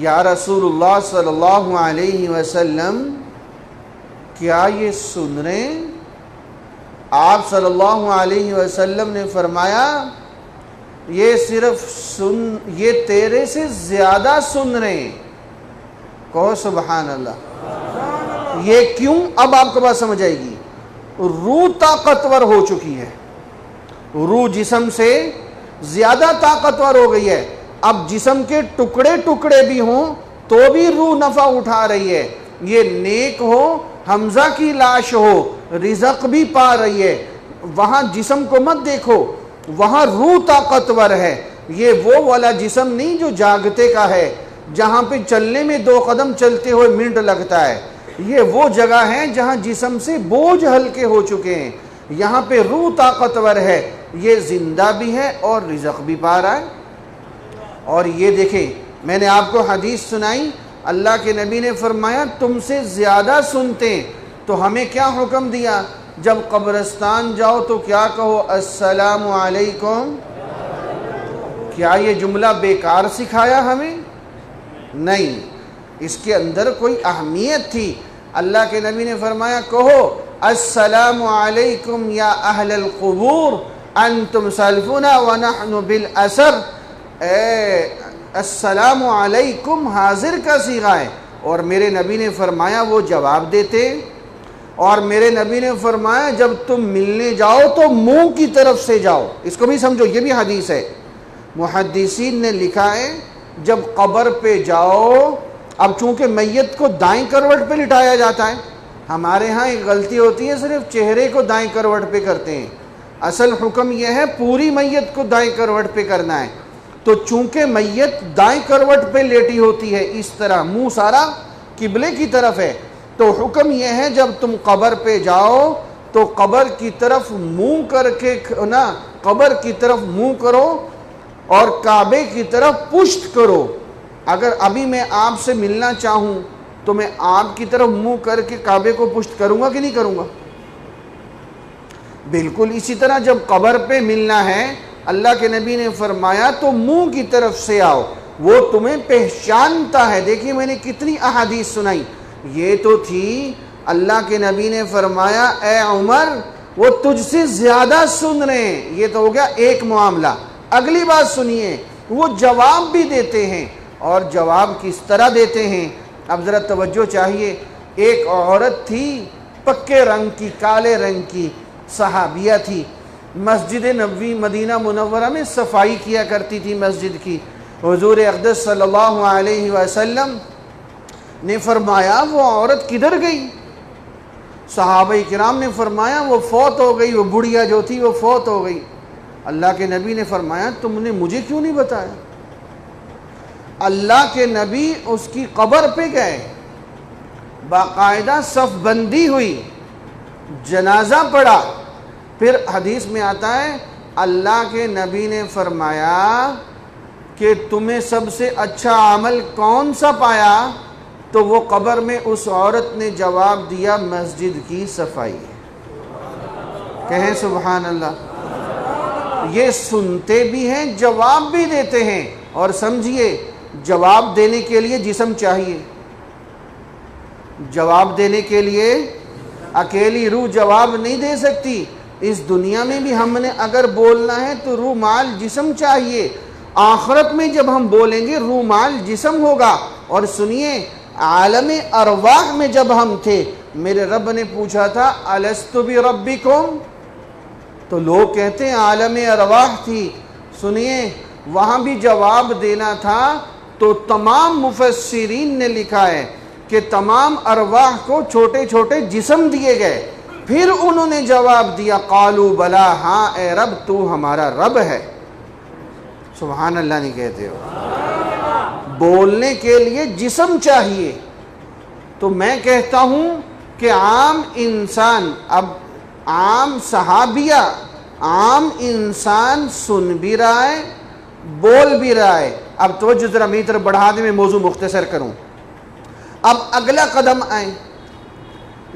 یا رسول اللہ صلی اللہ علیہ وسلم، کیا یہ سن رہے ہیں؟ آپ صلی اللہ علیہ وسلم نے فرمایا یہ صرف یہ تیرے سے زیادہ سن رہے ہیں۔ کہو سبحان اللہ۔ یہ کیوں؟ اب آپ کو بات سمجھ آئے گی۔ روح طاقتور ہو چکی ہے، روح جسم سے زیادہ طاقتور ہو گئی ہے، اب جسم کے ٹکڑے ٹکڑے بھی ہوں تو بھی روح نفع اٹھا رہی ہے۔ یہ نیک ہو، حمزہ کی لاش ہو، رزق بھی پا رہی ہے۔ وہاں جسم کو مت دیکھو، وہاں روح طاقتور ہے۔ یہ وہ والا جسم نہیں جو جاگتے کا ہے، جہاں پہ چلنے میں 2 قدم چلتے ہوئے منٹ لگتا ہے۔ یہ وہ جگہ ہے جہاں جسم سے بوجھ ہلکے ہو چکے ہیں، یہاں پہ روح طاقتور ہے، یہ زندہ بھی ہے اور رزق بھی پا رہا ہے۔ اور یہ دیکھیں، میں نے آپ کو حدیث سنائی، اللہ کے نبی نے فرمایا تم سے زیادہ سنتے ہیں، تو ہمیں کیا حکم دیا؟ جب قبرستان جاؤ تو کیا کہو؟ السلام علیکم۔ کیا یہ جملہ بیکار سکھایا ہمیں؟ نہیں، اس کے اندر کوئی اہمیت تھی۔ اللہ کے نبی نے فرمایا کہو السلام علیکم یا اہل القبور انتم سلفنا ونحن بالاثر۔ السلام علیکم حاضر کا صیغہ ہے، اور میرے نبی نے فرمایا وہ جواب دیتے، اور میرے نبی نے فرمایا جب تم ملنے جاؤ تو منہ کی طرف سے جاؤ۔ اس کو بھی سمجھو، یہ بھی حدیث ہے۔ محدثین نے لکھا ہے جب قبر پہ جاؤ، اب چونکہ میت کو دائیں کروٹ پہ لٹایا جاتا ہے، ہمارے ہاں ایک غلطی ہوتی ہے، صرف چہرے کو دائیں کروٹ پہ کرتے ہیں، اصل حکم یہ ہے پوری میت کو دائیں کروٹ پہ کرنا ہے۔ تو چونکہ میت دائیں کروٹ پہ لیٹی ہوتی ہے، اس طرح منہ سارا قبلے کی طرف ہے، تو حکم یہ ہے جب تم قبر پہ جاؤ تو قبر کی طرف منہ کر کے نا، قبر کی طرف منہ کرو اور کعبے کی طرف پشت کرو۔ اگر ابھی میں آپ سے ملنا چاہوں تو میں آپ کی طرف منہ کر کے کعبے کو پشت کروں گا کہ نہیں کروں گا؟ بالکل اسی طرح جب قبر پہ ملنا ہے، اللہ کے نبی نے فرمایا تو منہ کی طرف سے آؤ، وہ تمہیں پہچانتا ہے۔ دیکھیے میں نے کتنی احادیث سنائی، یہ تو تھی اللہ کے نبی نے فرمایا اے عمر وہ تجھ سے زیادہ سن رہے ہیں، یہ تو ہو گیا ایک معاملہ۔ اگلی بات سنیے، وہ جواب بھی دیتے ہیں، اور جواب کس طرح دیتے ہیں؟ اب ذرا توجہ چاہیے. ایک عورت تھی پکے رنگ کی، کالے رنگ کی، صحابیہ تھی، مسجد نبوی مدینہ منورہ میں صفائی کیا کرتی تھی مسجد کی. حضور اقدس صلی اللہ علیہ وسلم نے فرمایا وہ عورت کدھر گئی؟ صحابہ کرام نے فرمایا وہ فوت ہو گئی، وہ بڑھیا جو تھی وہ فوت ہو گئی. اللہ کے نبی نے فرمایا تم نے مجھے کیوں نہیں بتایا؟ اللہ کے نبی اس کی قبر پہ گئے، باقاعدہ صف بندی ہوئی، جنازہ پڑھا. پھر حدیث میں آتا ہے اللہ کے نبی نے فرمایا کہ تمہیں سب سے اچھا عمل کون سا پایا؟ تو وہ قبر میں اس عورت نے جواب دیا مسجد کی صفائی. کہیں سبحان اللہ. یہ سنتے بھی ہیں، جواب بھی دیتے ہیں. اور سمجھیے جواب دینے کے لیے جسم چاہیے. جواب دینے کے لیے اکیلی روح جواب نہیں دے سکتی. اس دنیا میں بھی ہم نے اگر بولنا ہے تو روح مال جسم چاہیے. آخرت میں جب ہم بولیں گے روح مال جسم ہوگا. اور سنیے عالم ارواح میں جب ہم تھے میرے رب نے پوچھا تھا الست بربکم، تو لوگ کہتے ہیں عالم ارواح تھی. سنیے وہاں بھی جواب دینا تھا تو تمام مفسرین نے لکھا ہے کہ تمام ارواح کو چھوٹے چھوٹے جسم دیے گئے. پھر انہوں نے جواب دیا قالوا بلا، ہاں اے رب تو ہمارا رب ہے. سبحان اللہ نہیں کہتے ہو؟ بولنے کے لیے جسم چاہیے. تو میں کہتا ہوں کہ عام انسان، اب عام صحابیہ، عام انسان سن بھی رہا ہے، بول بھی رہا ہے. اب توجہ ذرا میری طرف بڑھا دیں، میں موضوع مختصر کروں. اب اگلا قدم آئے.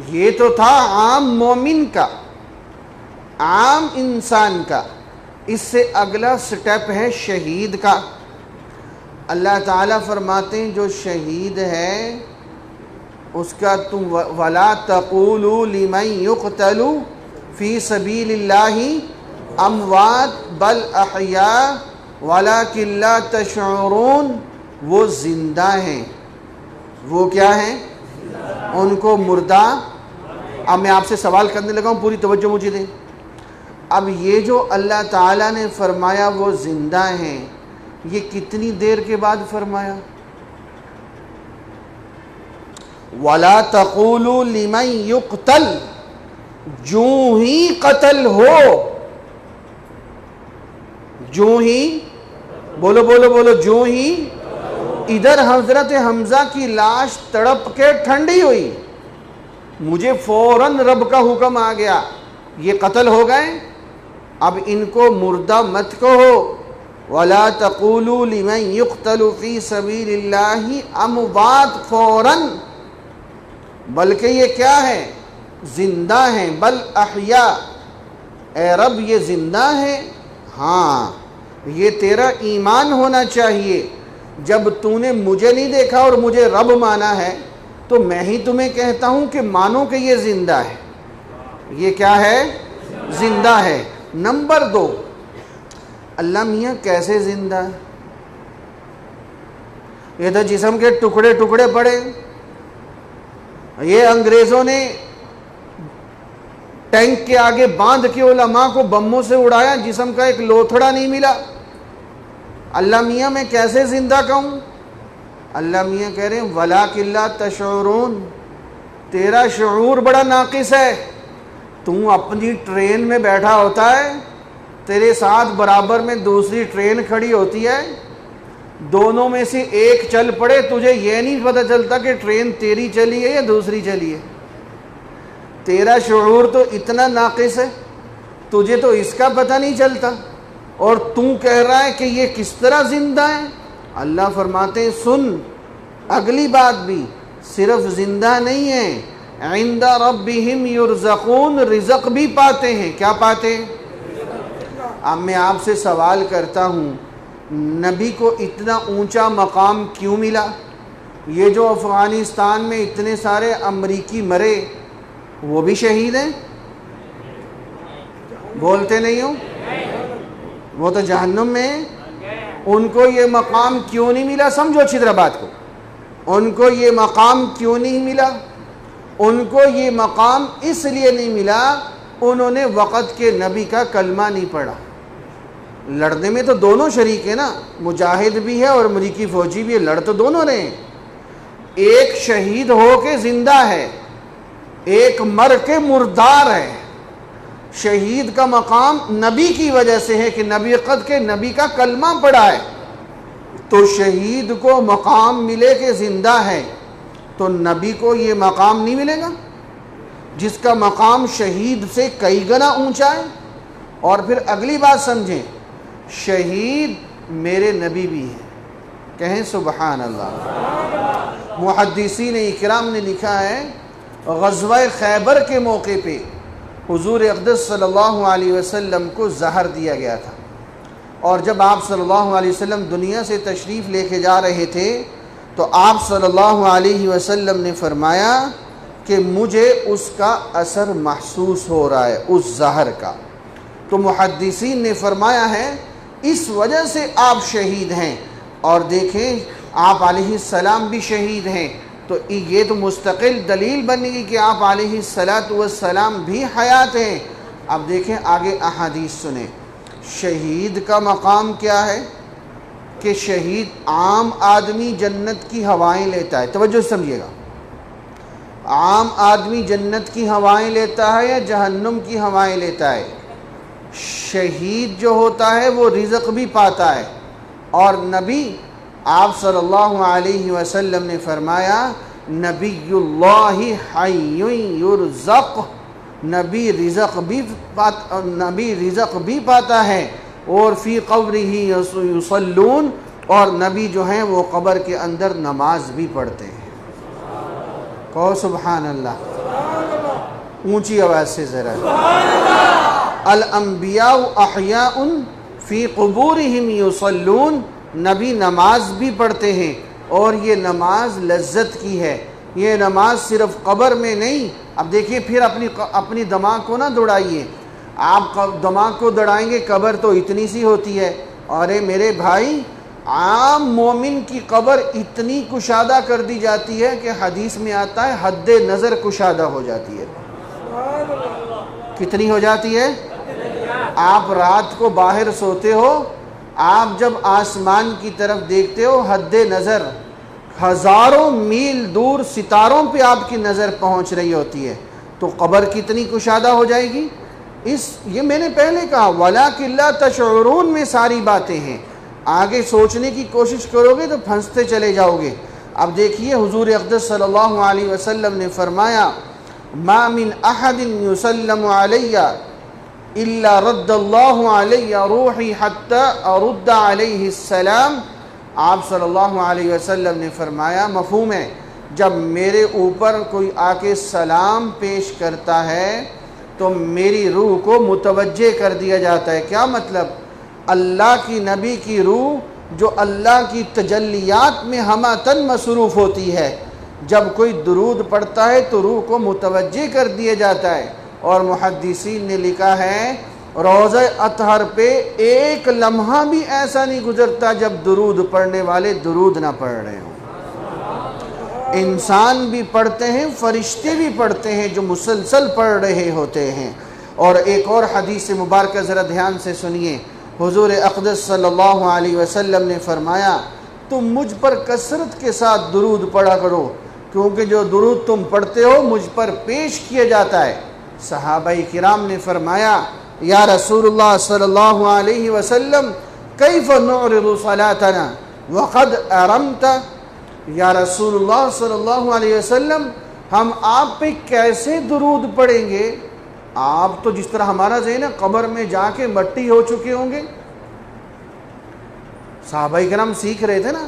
یہ تو تھا عام مومن کا، عام انسان کا. اس سے اگلا سٹیپ ہے شہید کا. اللہ تعالیٰ فرماتے ہیں جو شہید ہے اس کا تم وَلَا تَقُولُوا لِمَنْ يُقْتَلُ فِي سَبِيلِ اللَّهِ أَمْوَاتٌ بَلْ أَحْيَاءٌ وَلَكِنْ لَا تَشْعُرُونَ. وہ زندہ ہیں. وہ کیا ہیں؟ ان کو مردہ. اب میں آپ سے سوال کرنے لگا ہوں، پوری توجہ مجھے دیں. اب یہ جو اللہ تعالیٰ نے فرمایا وہ زندہ ہیں، یہ کتنی دیر کے بعد فرمایا؟ وَلَا تَقُولُوا لِمَنْ يُقْتَلْ، جو ہی قتل ہو، جو ہی بولو بولو بولو، جو ہی ادھر حضرت حمزہ کی لاش تڑپ کے ٹھنڈی ہوئی، مجھے فوراً رب کا حکم آ گیا یہ قتل ہو گئے، اب ان کو مردہ مت کہو. وَلَا تَقُولُوا لِمَنْ يُقْتَلُ فِي سَبِيلِ اللَّهِ أَمْوَاتٌ فوراً، بلکہ یہ کیا ہے؟ زندہ ہیں. بل احیا، اے رب یہ زندہ ہے. ہاں یہ تیرا ایمان ہونا چاہیے. جب تو نے مجھے نہیں دیکھا اور مجھے رب مانا ہے تو میں ہی تمہیں کہتا ہوں کہ مانو کہ یہ زندہ ہے. یہ کیا ہے؟ زندہ ہے. نمبر 2، اللہ میاں کیسے زندہ ہے؟ یہ تو جسم کے ٹکڑے ٹکڑے پڑے. یہ انگریزوں نے ٹینک کے آگے باندھ کے علماء کو بموں سے اڑایا، جسم کا ایک لوتھڑا نہیں ملا. اللہ میاں میں کیسے زندہ کہوں؟ اللہ میاں کہہ رہے ہیں وَلَٰكِن لَا تَشْعُرُونَ، تیرا شعور بڑا ناقص ہے. تم اپنی ٹرین میں بیٹھا ہوتا ہے، تیرے ساتھ برابر میں دوسری ٹرین کھڑی ہوتی ہے، دونوں میں سے ایک چل پڑے، تجھے یہ نہیں پتہ چلتا کہ ٹرین تیری چلی ہے یا دوسری چلی ہے. تیرا شعور تو اتنا ناقص ہے، تجھے تو اس کا پتہ نہیں چلتا، اور تو کہہ رہا ہے کہ یہ کس طرح زندہ ہے. اللہ فرماتے ہیں سن، اگلی بات بھی صرف زندہ نہیں ہے، عند ربہم یرزقون، رزق بھی پاتے ہیں. کیا پاتے ہیں؟ اب میں آپ سے سوال کرتا ہوں، نبی کو اتنا اونچا مقام کیوں ملا؟ یہ جو افغانستان میں اتنے سارے امریکی مرے وہ بھی شہید ہیں؟ بولتے نہیں ہو؟ وہ تو جہنم میں ہیں. ان کو یہ مقام کیوں نہیں ملا؟ سمجھو اچھی طرح بات کو. ان کو یہ مقام کیوں نہیں ملا؟ ان کو یہ مقام اس لیے نہیں ملا، انہوں نے وقت کے نبی کا کلمہ نہیں پڑھا. لڑنے میں تو دونوں شریک ہیں نا، مجاہد بھی ہے اور امریکی فوجی بھی ہے، لڑ تو دونوں رہے ہیں. ایک شہید ہو کے زندہ ہے، ایک مر کے مردار ہے. شہید کا مقام نبی کی وجہ سے ہے کہ نبی قد کے نبی کا کلمہ پڑھا ہے. تو شہید کو مقام ملے کہ زندہ ہے، تو نبی کو یہ مقام نہیں ملے گا جس کا مقام شہید سے کئی گنا اونچا ہے؟ اور پھر اگلی بات سمجھیں، شہید میرے نبی بھی ہیں. کہیں سبحان اللہ. محدثین اکرام نے لکھا ہے غزوہ خیبر کے موقع پہ حضور اقدس صلی اللہ علیہ وسلم کو زہر دیا گیا تھا، اور جب آپ صلی اللہ علیہ وسلم دنیا سے تشریف لے کے جا رہے تھے تو آپ صلی اللہ علیہ وسلم نے فرمایا کہ مجھے اس کا اثر محسوس ہو رہا ہے اس زہر کا. تو محدثین نے فرمایا ہے اس وجہ سے آپ شہید ہیں. اور دیکھیں آپ علیہ السلام بھی شہید ہیں، تو یہ تو مستقل دلیل بنے گی کہ آپ علیہ السلام بھی حیات ہیں. اب دیکھیں آگے احادیث سنیں. شہید کا مقام کیا ہے کہ شہید عام آدمی جنت کی ہوائیں لیتا ہے. توجہ سمجھیے گا، عام آدمی جنت کی ہوائیں لیتا ہے یا جہنم کی ہوائیں لیتا ہے؟ شہید جو ہوتا ہے وہ رزق بھی پاتا ہے. اور نبی آپ صلی اللہ علیہ وسلم نے فرمایا نبی اللہ حی یرزق، نبی رزق بھی پاتا ہے. اور فی قبرہ یصلون، اور نبی جو ہیں وہ قبر کے اندر نماز بھی پڑھتے ہیں. کہو سبحان اللہ اونچی آواز سے ذرا. الانبیاء احیاء فی قبورہم یصلون، نبی نماز بھی پڑھتے ہیں، اور یہ نماز لذت کی ہے. یہ نماز صرف قبر میں نہیں. اب دیکھیے پھر اپنی دماغ کو نہ دوڑائیے. آپ دماغ کو دوڑائیں گے قبر تو اتنی سی ہوتی ہے. ارے میرے بھائی، عام مومن کی قبر اتنی کشادہ کر دی جاتی ہے کہ حدیث میں آتا ہے حد نظر کشادہ ہو جاتی ہے. کتنی ہو جاتی ہے؟ آپ رات کو باہر سوتے ہو، آپ جب آسمان کی طرف دیکھتے ہو حد نظر ہزاروں میل دور ستاروں پہ آپ کی نظر پہنچ رہی ہوتی ہے. تو قبر کتنی کشادہ ہو جائے گی. یہ میں نے پہلے کہا وَلَٰكِن لَا تَشْعُرُونَ میں ساری باتیں ہیں. آگے سوچنے کی کوشش کرو گے تو پھنستے چلے جاؤ گے. اب دیکھیے حضور اقدس صلی اللہ علیہ وسلم نے فرمایا مَا مِنْ أَحَدٍ يُسَلَّمُ عَلَيَّ إِلَّا رَدَّ اللَّهُ عَلَيَّ رُوحِي حَتَّى أَرُدَّ عَلَيْهِ السَّلَامِ. آپ صلی اللہ علیہ وسلم نے فرمایا، مفہوم ہے، جب میرے اوپر کوئی آ کے سلام پیش کرتا ہے تو میری روح کو متوجہ کر دیا جاتا ہے. کیا مطلب؟ اللہ کی نبی کی روح جو اللہ کی تجلیات میں ہمہ مصروف ہوتی ہے، جب کوئی درود پڑھتا ہے تو روح کو متوجہ کر دیا جاتا ہے. اور محدثین نے لکھا ہے روضہ اطہر پہ ایک لمحہ بھی ایسا نہیں گزرتا جب درود پڑھنے والے درود نہ پڑھ رہے ہوں. انسان بھی پڑھتے ہیں، فرشتے بھی پڑھتے ہیں جو مسلسل پڑھ رہے ہوتے ہیں. اور ایک اور حدیث مبارکہ ذرا دھیان سے سنیے. حضور اقدس صلی اللہ علیہ وسلم نے فرمایا تم مجھ پر کثرت کے ساتھ درود پڑھا کرو، کیونکہ جو درود تم پڑھتے ہو مجھ پر پیش کیا جاتا ہے. صحابہ کرام نے فرمایا یا رسول اللہ صلی اللہ علیہ وسلم کیف نعرض صلاتنا وقد ارمت. یا رسول اللہ صلی اللہ علیہ وسلم ہم آپ پہ کیسے درود پڑھیں گے؟ آپ تو جس طرح ہمارا ذہن ہے قبر میں جا کے مٹی ہو چکے ہوں گے. صحابہ کرام سیکھ رہے تھے نا.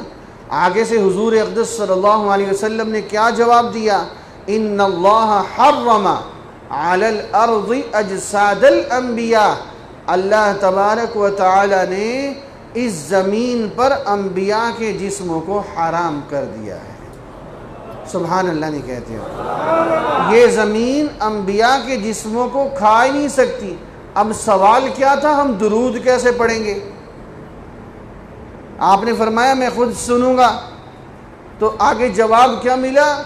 آگے سے حضور اقدس صلی اللہ علیہ وسلم نے کیا جواب دیا؟ ان اللہ حرم علی الارض اجساد الانبیاء. اللہ تبارک و تعالی نے اس زمین پر انبیاء کے جسموں کو حرام کر دیا ہے. سبحان اللہ نہیں کہتے ہو؟ یہ زمین انبیاء کے جسموں کو کھا ہی نہیں سکتی. اب سوال کیا تھا ہم درود کیسے پڑھیں گے؟ آپ نے فرمایا میں خود سنوں گا۔ تو آگے جواب کیا ملا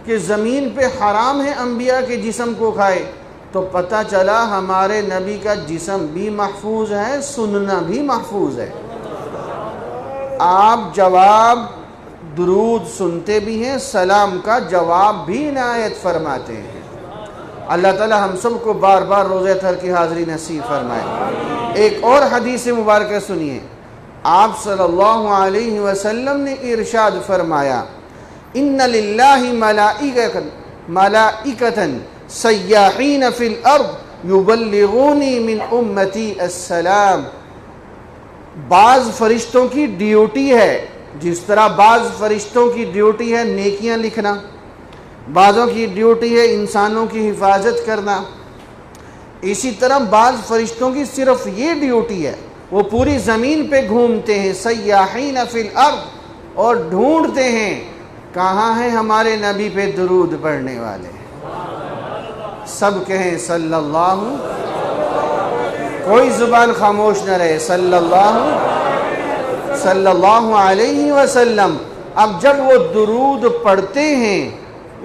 کہ زمین پہ حرام ہے انبیاء کے جسم کو کھائے، تو پتہ چلا ہمارے نبی کا جسم بھی محفوظ ہے، سننا بھی محفوظ ہے۔ آپ جواب درود سنتے بھی ہیں، سلام کا جواب بھی عنایت فرماتے ہیں۔ اللہ تعالی ہم سب کو بار بار روزہ اطہر کی حاضری نصیب فرمائے۔ ایک اور حدیث مبارکہ سنیے، آپ صلی اللہ علیہ وسلم نے ارشاد فرمایا، ان للہ ملائکۃ سیاحین فی الارض یبلغونی من امتی السلام۔ بعض فرشتوں کی ڈیوٹی ہے، جس طرح بعض فرشتوں کی ڈیوٹی ہے نیکیاں لکھنا، بعضوں کی ڈیوٹی ہے انسانوں کی حفاظت کرنا، اسی طرح بعض فرشتوں کی صرف یہ ڈیوٹی ہے، وہ پوری زمین پہ گھومتے ہیں، سیاحین فی الارض، اور ڈھونڈتے ہیں کہاں ہیں ہمارے نبی پہ درود پڑھنے والے۔ سب کہیں صلی اللہ، کوئی زبان خاموش نہ رہے، صلی اللہ علیہ وسلم۔ اب جب وہ درود پڑھتے ہیں،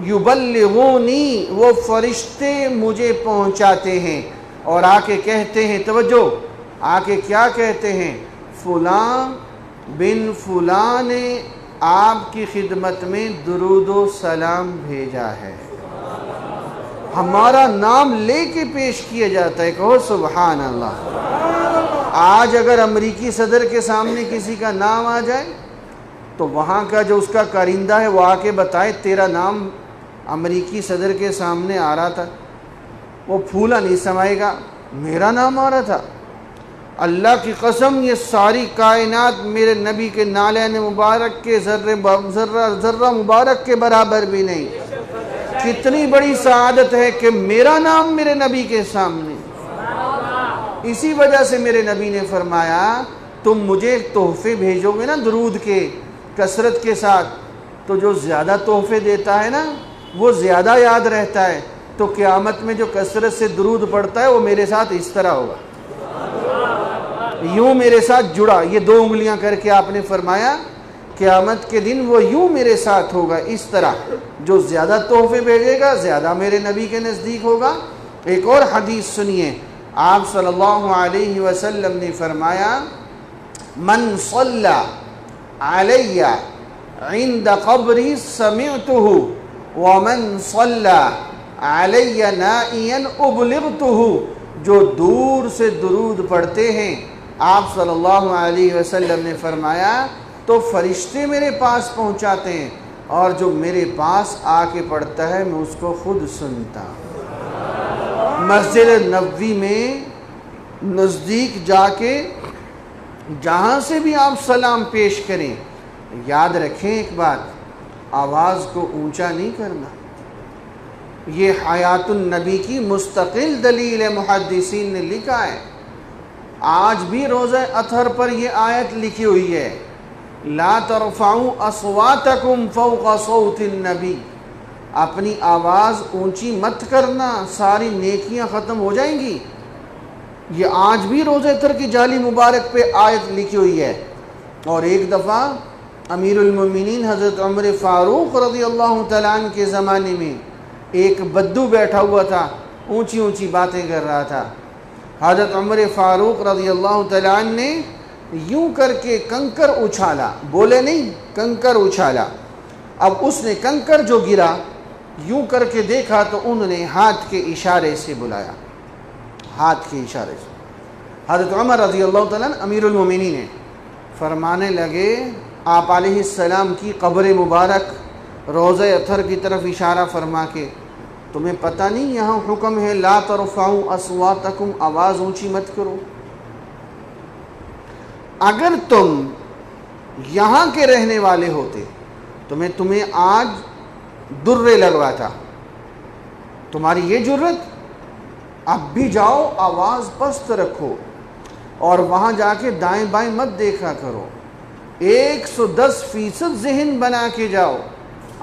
یبلغونی، وہ فرشتے مجھے پہنچاتے ہیں اور آ کے کہتے ہیں، توجہ، آ کے کیا کہتے ہیں، فلاں بن فلاں نے آپ کی خدمت میں درود و سلام بھیجا ہے۔ ہمارا نام لے کے پیش کیا جاتا ہے، کہو سبحان اللہ۔ آج اگر امریکی صدر کے سامنے کسی کا نام آ جائے تو وہاں کا جو اس کا کارندہ ہے وہ آ کے بتائے تیرا نام امریکی صدر کے سامنے آ رہا تھا، وہ پھولا نہیں سمائے گا، میرا نام آ رہا تھا۔ اللہ کی قسم یہ ساری کائنات میرے نبی کے نالین مبارک کے ذرہ مبارک کے برابر بھی نہیں۔ کتنی بڑی سعادت ہے کہ میرا نام میرے نبی کے سامنے۔ اسی وجہ سے میرے نبی نے فرمایا تم مجھے تحفے بھیجو گے نا درود کے کثرت کے ساتھ، تو جو زیادہ تحفے دیتا ہے نا وہ زیادہ یاد رہتا ہے، تو قیامت میں جو کثرت سے درود پڑھتا ہے وہ میرے ساتھ اس طرح ہوگا، یوں میرے ساتھ جڑا، یہ 2 انگلیاں کر کے آپ نے فرمایا قیامت کے دن وہ یوں میرے ساتھ ہوگا، اس طرح جو زیادہ تحفے بھیجے گا زیادہ میرے نبی کے نزدیک ہوگا۔ ایک اور حدیث سنیے، آپ صلی اللہ علیہ وسلم نے فرمایا، من صلی علی عند قبری سمعتہ ومن صلی علی نائیا ابلغتہ۔ جو دور سے درود پڑھتے ہیں، آپ صلی اللہ علیہ وسلم نے فرمایا تو فرشتے میرے پاس پہنچاتے ہیں، اور جو میرے پاس آ کے پڑھتا ہے میں اس کو خود سنتا ہوں۔ مسجد نبوی میں نزدیک جا کے جہاں سے بھی آپ سلام پیش کریں، یاد رکھیں ایک بات، آواز کو اونچا نہیں کرنا۔ یہ حیات النبی کی مستقل دلیل محدثین نے لکھا ہے۔ آج بھی روزہ اطہر پر یہ آیت لکھی ہوئی ہے، لا ترفعوا اصواتکم فوق صوت النبی، اپنی آواز اونچی مت کرنا، ساری نیکیاں ختم ہو جائیں گی۔ یہ آج بھی روزہ اطہر کی جعلی مبارک پہ آیت لکھی ہوئی ہے۔ اور ایک دفعہ امیر المومنین حضرت عمر فاروق رضی اللہ تعالیٰ عنہ کے زمانے میں ایک بدو بیٹھا ہوا تھا، اونچی اونچی باتیں کر رہا تھا۔ حضرت عمر فاروق رضی اللہ تعالیٰ عنہ نے یوں کر کے کنکر اچھالا، بولے نہیں، کنکر اچھالا۔ اب اس نے کنکر جو گرا یوں کر کے دیکھا تو انہوں نے ہاتھ کے اشارے سے بلایا، ہاتھ کے اشارے سے۔ حضرت عمر رضی اللہ تعالیٰ عنہ امیر المومنین ہیں، فرمانے لگے آپ علیہ السلام کی قبر مبارک روزہ اطہر کی طرف اشارہ فرما کے، تمہیں پتہ نہیں یہاں حکم ہے لا ترفعوا اصواتکم، آواز اونچی مت کرو۔ اگر تم یہاں کے رہنے والے ہوتے تو میں تمہیں آج درے لگواتا، تمہاری یہ جرت، اب بھی جاؤ آواز پست رکھو اور وہاں جا کے دائیں بائیں مت دیکھا کرو، 110% ذہن بنا کے جاؤ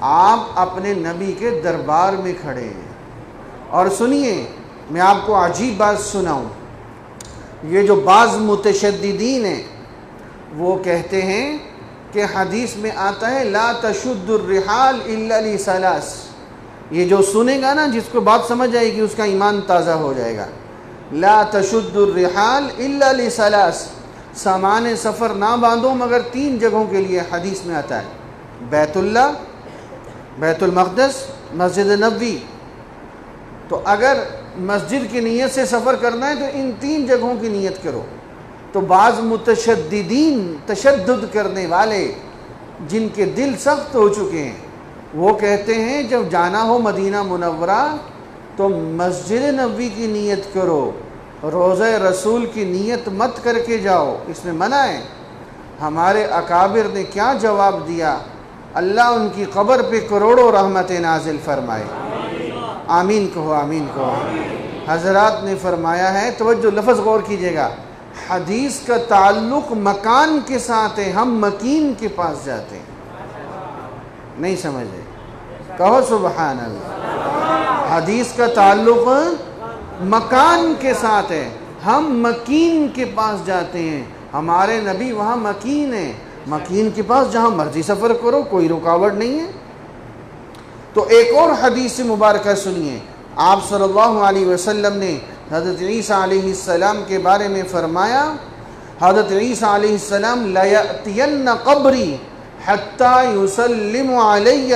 آپ اپنے نبی کے دربار میں کھڑے ہیں۔ اور سنیے میں آپ کو عجیب بات سناؤں، یہ جو بعض متشددین ہیں وہ کہتے ہیں کہ حدیث میں آتا ہے لا تشد الرحال الا لثلاث. یہ جو سنے گا نا، جس کو بات سمجھ آئے گی، اس کا ایمان تازہ ہو جائے گا. لا تشد الرحال الا لثلاث، سامان سفر نہ باندھو مگر 3 جگہوں کے لیے. حدیث میں آتا ہے بیت اللہ، بیت المقدس، مسجد نبوی. تو اگر مسجد کی نیت سے سفر کرنا ہے تو ان 3 جگہوں کی نیت کرو. تو بعض متشددین، تشدد کرنے والے، جن کے دل سخت ہو چکے ہیں، وہ کہتے ہیں جب جانا ہو مدینہ منورہ تو مسجد نبوی کی نیت کرو، روضہ رسول کی نیت مت کر کے جاؤ. اس میں منع ہے. ہمارے اکابر نے کیا جواب دیا؟ اللہ ان کی قبر پہ کروڑوں رحمت نازل فرمائے. آمین کہو، آمین کہو. حضرات نے فرمایا ہے، توجہ، لفظ غور کیجئے گا، حدیث کا تعلق مکان کے ساتھ ہے. ہم مکین کے پاس جاتے ہیں. نہیں سمجھے؟ کہو سبحان اللہ. حدیث کا تعلق مکان کے ساتھ ہے. ہم مکین کے پاس جاتے ہیں. ہمارے نبی وہاں مکین ہیں. مکین کے پاس جہاں مرضی سفر کرو، کوئی رکاوٹ نہیں ہے. تو ایک اور حدیث مبارکہ سنیے. آپ صلی اللہ علیہ وسلم نے حضرت عیسیٰ علیہ السلام کے بارے میں فرمایا، حضرت عیسیٰ علیہ السلام لَيَأْتِيَنَّ قَبْرِي حَتَّى يُسَلِّمُ عَلَيَّ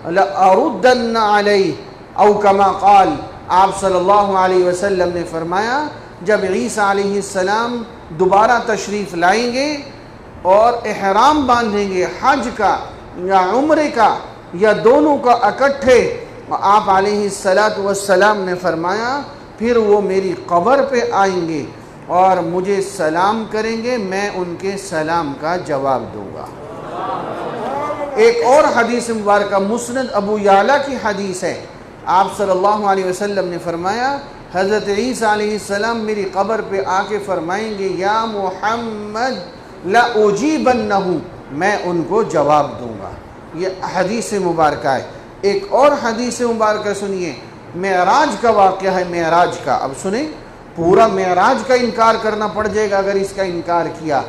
لَأَرُدَّنَّ عَلَيْهِ او کما قال. آپ صلی اللہ علیہ وسلم نے فرمایا جب عیسیٰ علیہ السلام دوبارہ تشریف لائیں گے اور احرام باندھیں گے، حج کا یا عمرے کا یا دونوں کا اکٹھے، آپ علیہ السلام نے فرمایا پھر وہ میری قبر پہ آئیں گے اور مجھے سلام کریں گے، میں ان کے سلام کا جواب دوں گا. ایک اور حدیث مبارکہ مسند ابو یعلا کی حدیث ہے. آپ صلی اللہ علیہ وسلم نے فرمایا حضرت عیسیٰ علیہ السلام میری قبر پہ آ کے فرمائیں گے یا محمد لأجیبنہ، میں ان کو جواب دوں گا. یہ حدیث مبارکہ ہے. ایک اور حدیث مبارکہ سنیے، معراج کا واقعہ ہے. معراج کا اب سنیں، پورا معراج کا انکار کرنا پڑ جائے گا اگر اس کا انکار کیا.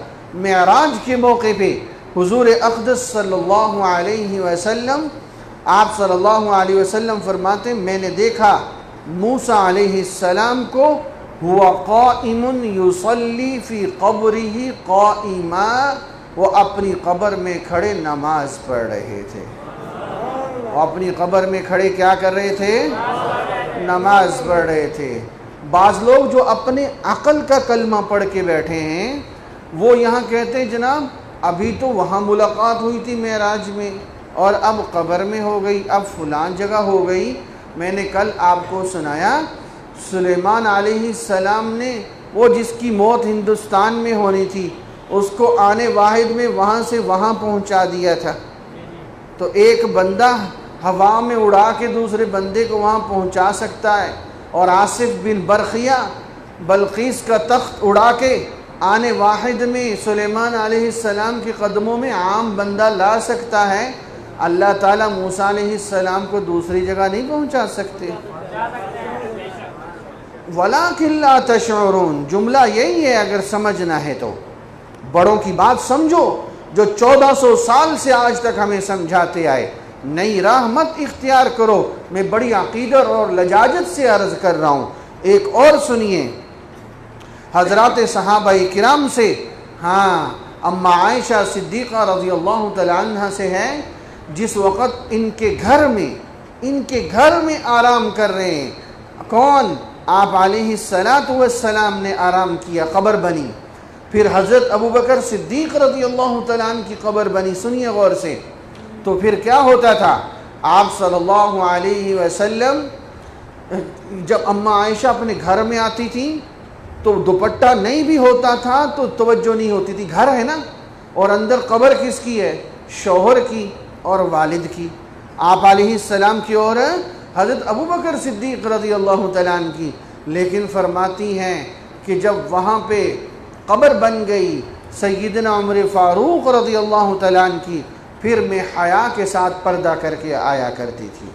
معراج کے موقع پہ حضور اقدس صلی اللہ علیہ وسلم، آپ صلی اللہ علیہ وسلم فرماتے میں نے دیکھا موسیٰ علیہ السلام کو ہوا قائم یصلی فی قبرہ قائما، وہ اپنی قبر میں کھڑے نماز پڑھ رہے تھے. وہ اپنی قبر میں کھڑے کیا کر رہے تھے؟ نماز پڑھ رہے تھے. بعض لوگ جو اپنے عقل کا کلمہ پڑھ کے بیٹھے ہیں وہ یہاں کہتے ہیں جناب ابھی تو وہاں ملاقات ہوئی تھی معراج میں اور اب قبر میں ہو گئی، اب فلان جگہ ہو گئی. میں نے کل آپ کو سنایا سلیمان علیہ السلام نے وہ جس کی موت ہندوستان میں ہونی تھی اس کو آنے واحد میں وہاں سے وہاں پہنچا دیا تھا. تو ایک بندہ ہوا میں اڑا کے دوسرے بندے کو وہاں پہنچا سکتا ہے، اور آصف بن برخیہ بلقیس کا تخت اڑا کے آنے واحد میں سلیمان علیہ السلام کے قدموں میں عام بندہ لا سکتا ہے. اللہ تعالیٰ موسیٰ علیہ السلام کو دوسری جگہ نہیں پہنچا سکتے. وَلَٰكِن لَا تَشْعُرُونَ، جملہ یہی ہے اگر سمجھنا ہے تو. بڑوں کی بات سمجھو جو 1400 سال سے آج تک ہمیں سمجھاتے آئے. نئی راہ مت اختیار کرو. میں بڑی عقیدت اور لجاجت سے عرض کر رہا ہوں. ایک اور سنیے حضرات صحابہ کرام سے، ہاں اما عائشہ صدیقہ رضی اللہ تعالی عنہ سے ہے، جس وقت ان کے گھر میں آرام کر رہے ہیں. کون؟ آپ علیہ السلام نے آرام کیا، قبر بنی. پھر حضرت ابوبکر صدیق رضی اللہ تعالیٰ عنہ کی قبر بنی. سنیے غور سے. تو پھر کیا ہوتا تھا؟ آپ صلی اللہ علیہ وسلم جب اما عائشہ اپنے گھر میں آتی تھی تو دوپٹہ نہیں بھی ہوتا تھا تو توجہ نہیں ہوتی تھی. گھر ہے نا، اور اندر قبر کس کی ہے؟ شوہر کی اور والد کی. آپ علیہ السلام کی اور حضرت ابوبکر صدیق رضی اللہ تعالیٰ عنہ کی. لیکن فرماتی ہیں کہ جب وہاں پہ قبر بن گئی سیدنا عمر فاروق رضی اللہ تعالیٰ عنہ کی، پھر میں حیا کے ساتھ پردہ کر کے آیا کرتی تھی.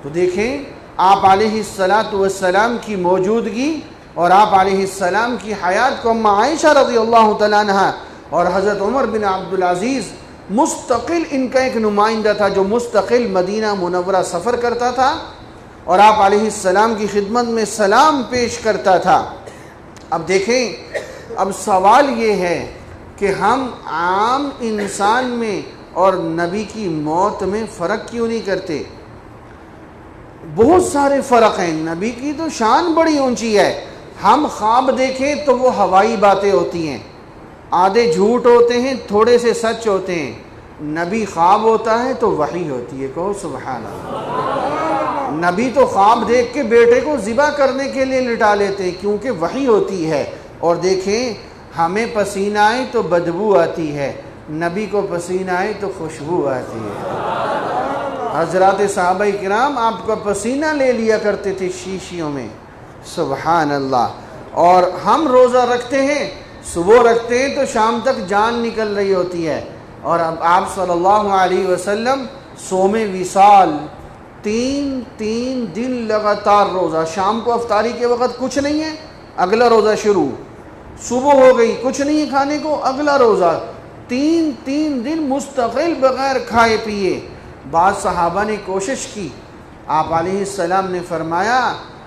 تو دیکھیں آپ علیہ السلام کی موجودگی اور آپ علیہ السلام کی حیات کو اما عائشہ رضی اللہ تعالیٰ عنہ اور حضرت عمر بن عبدالعزیز مستقل ان کا ایک نمائندہ تھا جو مستقل مدینہ منورہ سفر کرتا تھا اور آپ علیہ السلام کی خدمت میں سلام پیش کرتا تھا۔ اب دیکھیں، اب سوال یہ ہے کہ ہم عام انسان میں اور نبی کی موت میں فرق کیوں نہیں کرتے؟ بہت سارے فرق ہیں، نبی کی تو شان بڑی اونچی ہے، ہم خواب دیکھیں تو وہ ہوائی باتیں ہوتی ہیں، آدھے جھوٹ ہوتے ہیں، تھوڑے سے سچ ہوتے ہیں، نبی خواب ہوتا ہے تو وحی ہوتی ہے، کہو سبحان اللہ۔ نبی تو خواب دیکھ کے بیٹے کو ذبح کرنے کے لیے لٹا لیتے ہیں کیونکہ وحی ہوتی ہے۔ اور دیکھیں، ہمیں پسینہ آئے تو بدبو آتی ہے، نبی کو پسینہ آئے تو خوشبو آتی ہے۔ حضرات صحابہ کرام آپ کا پسینہ لے لیا کرتے تھے شیشیوں میں، سبحان اللہ۔ اور ہم روزہ رکھتے ہیں، صبح رکھتے ہیں تو شام تک جان نکل رہی ہوتی ہے، اور اب آپ صلی اللہ علیہ وسلم صوم وصال تین دن لگاتار روزہ، شام کو افطاری کے وقت کچھ نہیں ہے، اگلا روزہ شروع، صبح ہو گئی کچھ نہیں ہے کھانے کو، اگلا روزہ، تین دن مستقل بغیر کھائے پیے۔ بعض صحابہ نے کوشش کی، آپ علیہ السلام نے فرمایا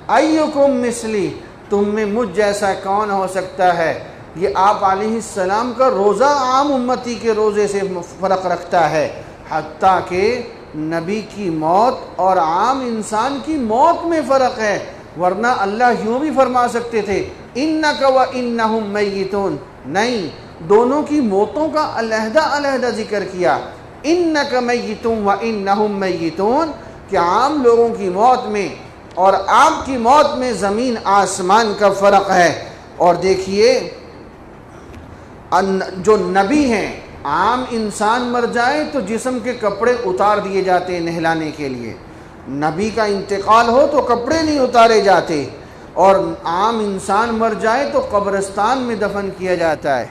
ایکم مثلی، تم میں مجھ جیسا کون ہو سکتا ہے؟ یہ آپ علیہ السلام کا روزہ عام امتی کے روزے سے فرق رکھتا ہے، حتیٰ کہ نبی کی موت اور عام انسان کی موت میں فرق ہے، ورنہ اللہ یوں بھی فرما سکتے تھے انک و انہم میتون، نہیں، دونوں کی موتوں کا علیحدہ ذکر کیا، انک میتون و انہم میتون، کہ عام لوگوں کی موت میں اور آپ کی موت میں زمین آسمان کا فرق ہے۔ اور دیکھیے، جو نبی ہیں، عام انسان مر جائے تو جسم کے کپڑے اتار دیے جاتے ہیں نہلانے کے لیے، نبی کا انتقال ہو تو کپڑے نہیں اتارے جاتے، اور عام انسان مر جائے تو قبرستان میں دفن کیا جاتا ہے۔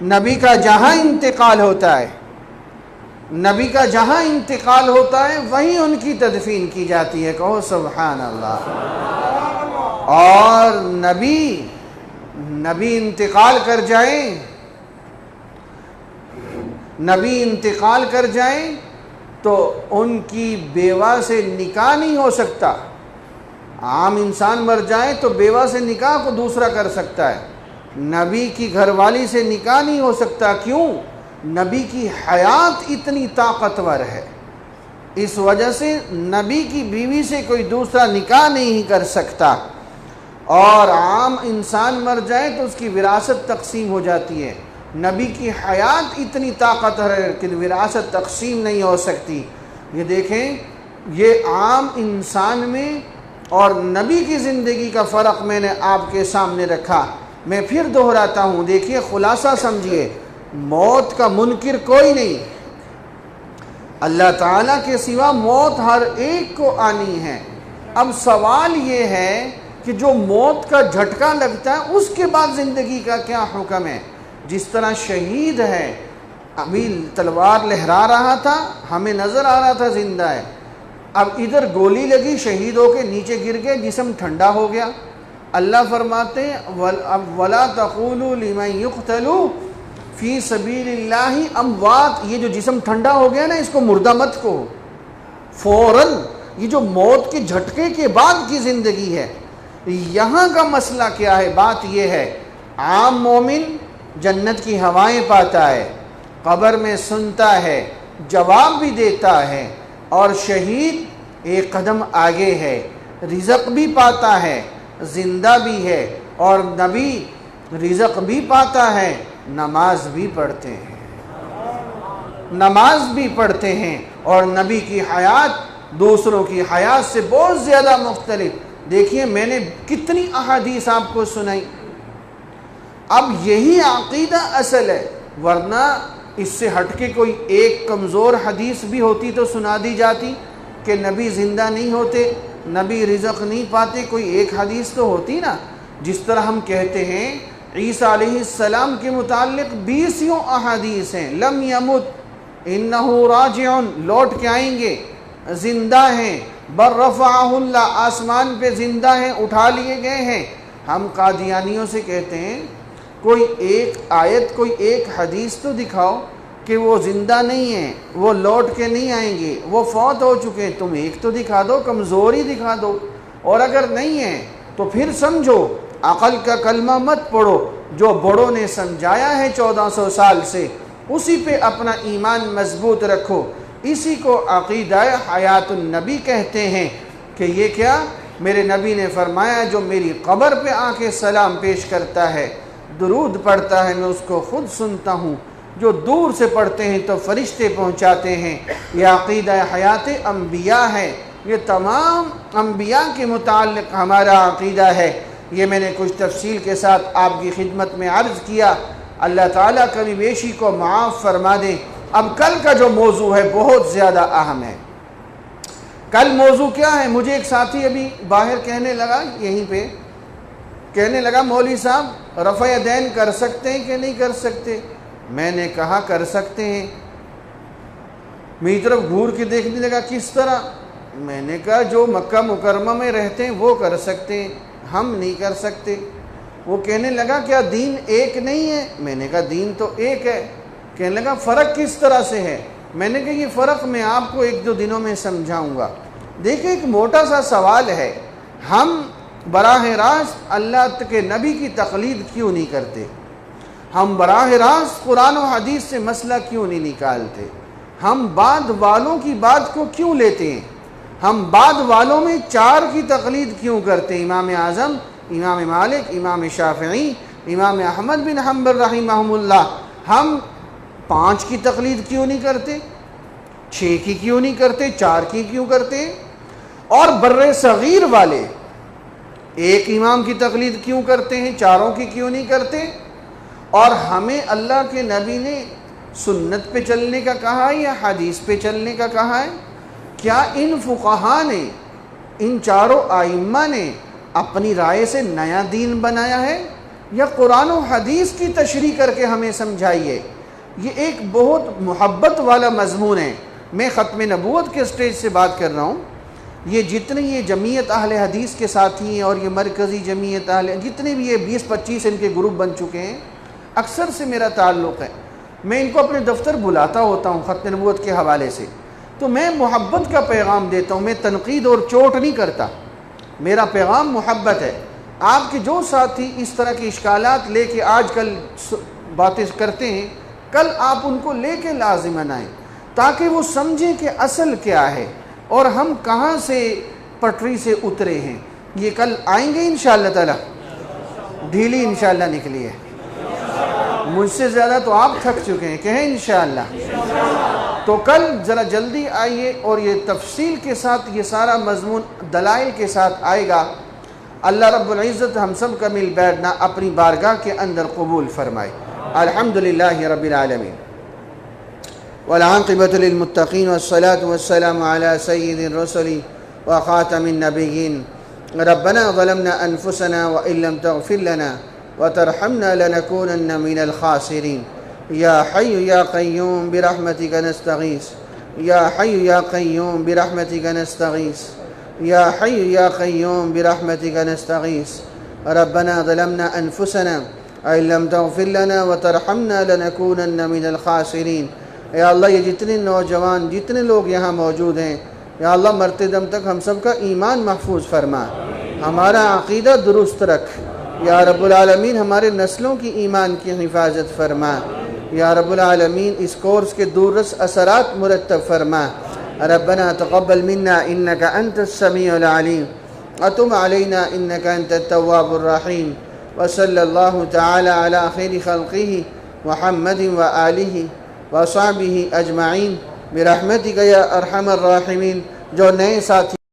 نبی کا جہاں انتقال ہوتا ہے، نبی کا جہاں انتقال ہوتا ہے وہیں ان کی تدفین کی جاتی ہے، کہو سبحان اللہ۔ اور نبی انتقال کر جائیں تو ان کی بیوہ سے نکاح نہیں ہو سکتا۔ عام انسان مر جائے تو بیوہ سے نکاح کو دوسرا کر سکتا ہے، نبی کی گھر والی سے نکاح نہیں ہو سکتا۔ کیوں؟ نبی کی حیات اتنی طاقتور ہے، اس وجہ سے نبی کی بیوی سے کوئی دوسرا نکاح نہیں کر سکتا۔ اور عام انسان مر جائے تو اس کی وراثت تقسیم ہو جاتی ہے، نبی کی حیات اتنی طاقتور ہے کہ وراثت تقسیم نہیں ہو سکتی۔ یہ دیکھیں، یہ عام انسان میں اور نبی کی زندگی کا فرق میں نے آپ کے سامنے رکھا۔ میں پھر دہراتا ہوں، دیکھیے، خلاصہ سمجھیے، موت کا منکر کوئی نہیں، اللہ تعالیٰ کے سوا موت ہر ایک کو آنی ہے۔ اب سوال یہ ہے کہ جو موت کا جھٹکا لگتا ہے اس کے بعد زندگی کا کیا حکم ہے؟ جس طرح شہید ہے، ابھی تلوار لہرا رہا تھا، ہمیں نظر آ رہا تھا زندہ ہے، اب ادھر گولی لگی، شہید ہو کے نیچے گر گئے، جسم ٹھنڈا ہو گیا۔ اللہ فرماتے ہیں وَلَا تَقُولُوا لِمَنْ يُقْتَلُوا فِي سَبِيلِ اللَّهِ اموات، یہ جو جسم ٹھنڈا ہو گیا نا، اس کو مردہ مت کو، فوراً، یہ جو موت کے جھٹکے کے بعد کی زندگی ہے۔ یہاں کا مسئلہ کیا ہے؟ بات یہ ہے، عام مومن جنت کی ہوائیں پاتا ہے، قبر میں سنتا ہے، جواب بھی دیتا ہے، اور شہید ایک قدم آگے ہے، رزق بھی پاتا ہے، زندہ بھی ہے، اور نبی رزق بھی پاتا ہے، نماز بھی پڑھتے ہیں، اور نبی کی حیات دوسروں کی حیات سے بہت زیادہ مختلف۔ دیکھیے، میں نے کتنی احادیث آپ کو سنائی، اب یہی عقیدہ اصل ہے، ورنہ اس سے ہٹ کے کوئی ایک کمزور حدیث بھی ہوتی تو سنا دی جاتی کہ نبی زندہ نہیں ہوتے، نبی رزق نہیں پاتے، کوئی ایک حدیث تو ہوتی نا۔ جس طرح ہم کہتے ہیں عیسیٰ علیہ السلام کے متعلق 20 احادیث ہیں، لم یمت انہ راجع، لوٹ کے آئیں گے، زندہ ہیں، بر رفعہ اللہ، آسمان پہ زندہ ہیں، اٹھا لیے گئے ہیں۔ ہم قادیانیوں سے کہتے ہیں کوئی ایک آیت، کوئی ایک حدیث تو دکھاؤ کہ وہ زندہ نہیں ہیں، وہ لوٹ کے نہیں آئیں گے، وہ فوت ہو چکے ہیں، تم ایک تو دکھا دو، کمزوری دکھا دو۔ اور اگر نہیں ہیں تو پھر سمجھو، عقل کا کلمہ مت پڑھو، جو بڑوں نے سمجھایا ہے 1400 سال سے اسی پہ اپنا ایمان مضبوط رکھو۔ اسی کو عقیدہ حیات النبی کہتے ہیں کہ یہ کیا؟ میرے نبی نے فرمایا جو میری قبر پہ آ کے سلام پیش کرتا ہے، درود پڑھتا ہے، میں اس کو خود سنتا ہوں، جو دور سے پڑھتے ہیں تو فرشتے پہنچاتے ہیں۔ یہ عقیدہ حیات انبیاء ہے، یہ تمام انبیاء کے متعلق ہمارا عقیدہ ہے۔ یہ میں نے کچھ تفصیل کے ساتھ آپ کی خدمت میں عرض کیا۔ اللہ تعالیٰ کمی بیشی کو معاف فرما دیں۔ اب کل کا جو موضوع ہے بہت زیادہ اہم ہے۔ کل موضوع کیا ہے؟ مجھے ایک ساتھی ابھی باہر کہنے لگا، یہیں پہ کہنے لگا مولوی صاحب رفع یدین کر سکتے ہیں کہ نہیں کر سکتے؟ میں نے کہا کر سکتے ہیں۔ میری طرف گھور کے دیکھنے لگا کس طرح؟ میں نے کہا جو مکہ مکرمہ میں رہتے ہیں وہ کر سکتے ہیں، ہم نہیں کر سکتے۔ وہ کہنے لگا کیا دین ایک نہیں ہے؟ میں نے کہا دین تو ایک ہے۔ کہنے لگا فرق کس طرح سے ہے؟ میں نے کہا یہ فرق میں آپ کو ایک دو دنوں میں سمجھاؤں گا۔ دیکھیں ایک موٹا سا سوال ہے، ہم براہ راست اللہ کے نبی کی تقلید کیوں نہیں کرتے؟ ہم براہ راست قرآن و حدیث سے مسئلہ کیوں نہیں نکالتے؟ ہم بعد والوں کی بات کو کیوں لیتے ہیں؟ ہم بعد والوں میں 4 کی تقلید کیوں کرتے ہیں؟ امام اعظم، امام مالک، امام شافعی، امام احمد بن حنبل رحمہم اللہ۔ ہم 5 کی تقلید کیوں نہیں کرتے؟ 6 کی کیوں نہیں کرتے؟ 4 کی کیوں کرتے؟ اور بر صغیر والے 1 امام کی تقلید کیوں کرتے ہیں؟ 4 کی کیوں نہیں کرتے؟ اور ہمیں اللہ کے نبی نے سنت پہ چلنے کا کہا ہے یا حدیث پہ چلنے کا کہا ہے؟ کیا ان فقہا نے، ان 4 ائمہ نے اپنی رائے سے نیا دین بنایا ہے یا قرآن و حدیث کی تشریح کر کے ہمیں سمجھائیے؟ یہ ایک بہت محبت والا مضمون ہے۔ میں ختم نبوت کے سٹیج سے بات کر رہا ہوں۔ یہ جتنے یہ جمعیت اہل حدیث کے ساتھی ہیں اور یہ مرکزی جمعیت اہل، جتنے بھی یہ 20-25 ان کے گروپ بن چکے ہیں، اکثر سے میرا تعلق ہے۔ میں ان کو اپنے دفتر بلاتا ہوتا ہوں ختم نبوت کے حوالے سے، تو میں محبت کا پیغام دیتا ہوں، میں تنقید اور چوٹ نہیں کرتا، میرا پیغام محبت ہے۔ آپ کے جو ساتھی اس طرح کے اشکالات لے کے آج کل باتیں کرتے ہیں، کل آپ ان کو لے کے لازماً آئیں تاکہ وہ سمجھیں کہ اصل کیا ہے اور ہم کہاں سے پٹری سے اترے ہیں۔ یہ کل آئیں گے انشاءاللہ تعالی؟ ڈھیلی انشاءاللہ نکلی ہے، مجھ سے زیادہ تو آپ تھک چکے ہیں، کہیں انشاءاللہ۔ تو کل ذرا جلدی آئیے اور یہ تفصیل کے ساتھ یہ سارا مضمون دلائل کے ساتھ آئے گا۔ اللہ رب العزت ہم سب کا مل بیٹھنا اپنی بارگاہ کے اندر قبول فرمائے۔ الحمدللہ رب العالمین والعاقبۃ للمتقین والصلاة والسلام علی سید الرسل وخاتم النبیین۔ ربنا ظلمنا انفسنا وإن لم تغفر لنا وترحمنا لنكونن من الخاسرين۔ یا حی یا قیوم برحمتک نستغیث، یا حی یا قیوم برحمتک نستغیث، یا حی یا قیوم برحمتک نستغیث۔ ربنا ظلمنا انفسنا وإن لم تغفر لنا وترحمنا لنكونن من الخاسرين۔ یا اللہ یہ جتنے نوجوان، جتنے لوگ یہاں موجود ہیں، یا اللہ مرتے دم تک ہم سب کا ایمان محفوظ فرما، ہمارا عقیدہ درست رکھ، یا رب العالمین ہمارے نسلوں کی ایمان کی حفاظت فرما، یا رب العالمین اس کورس کے دورس اثرات مرتب فرما۔ ربنا تقبل منا انك انت السميع العليم وتب علينا انك انت التواب الرحيم، وصلى الله تعالى على خير خلقه محمد وآله وصحبه اجمعین برحمتک یا ارحم الراحمین۔ جو نئے ساتھی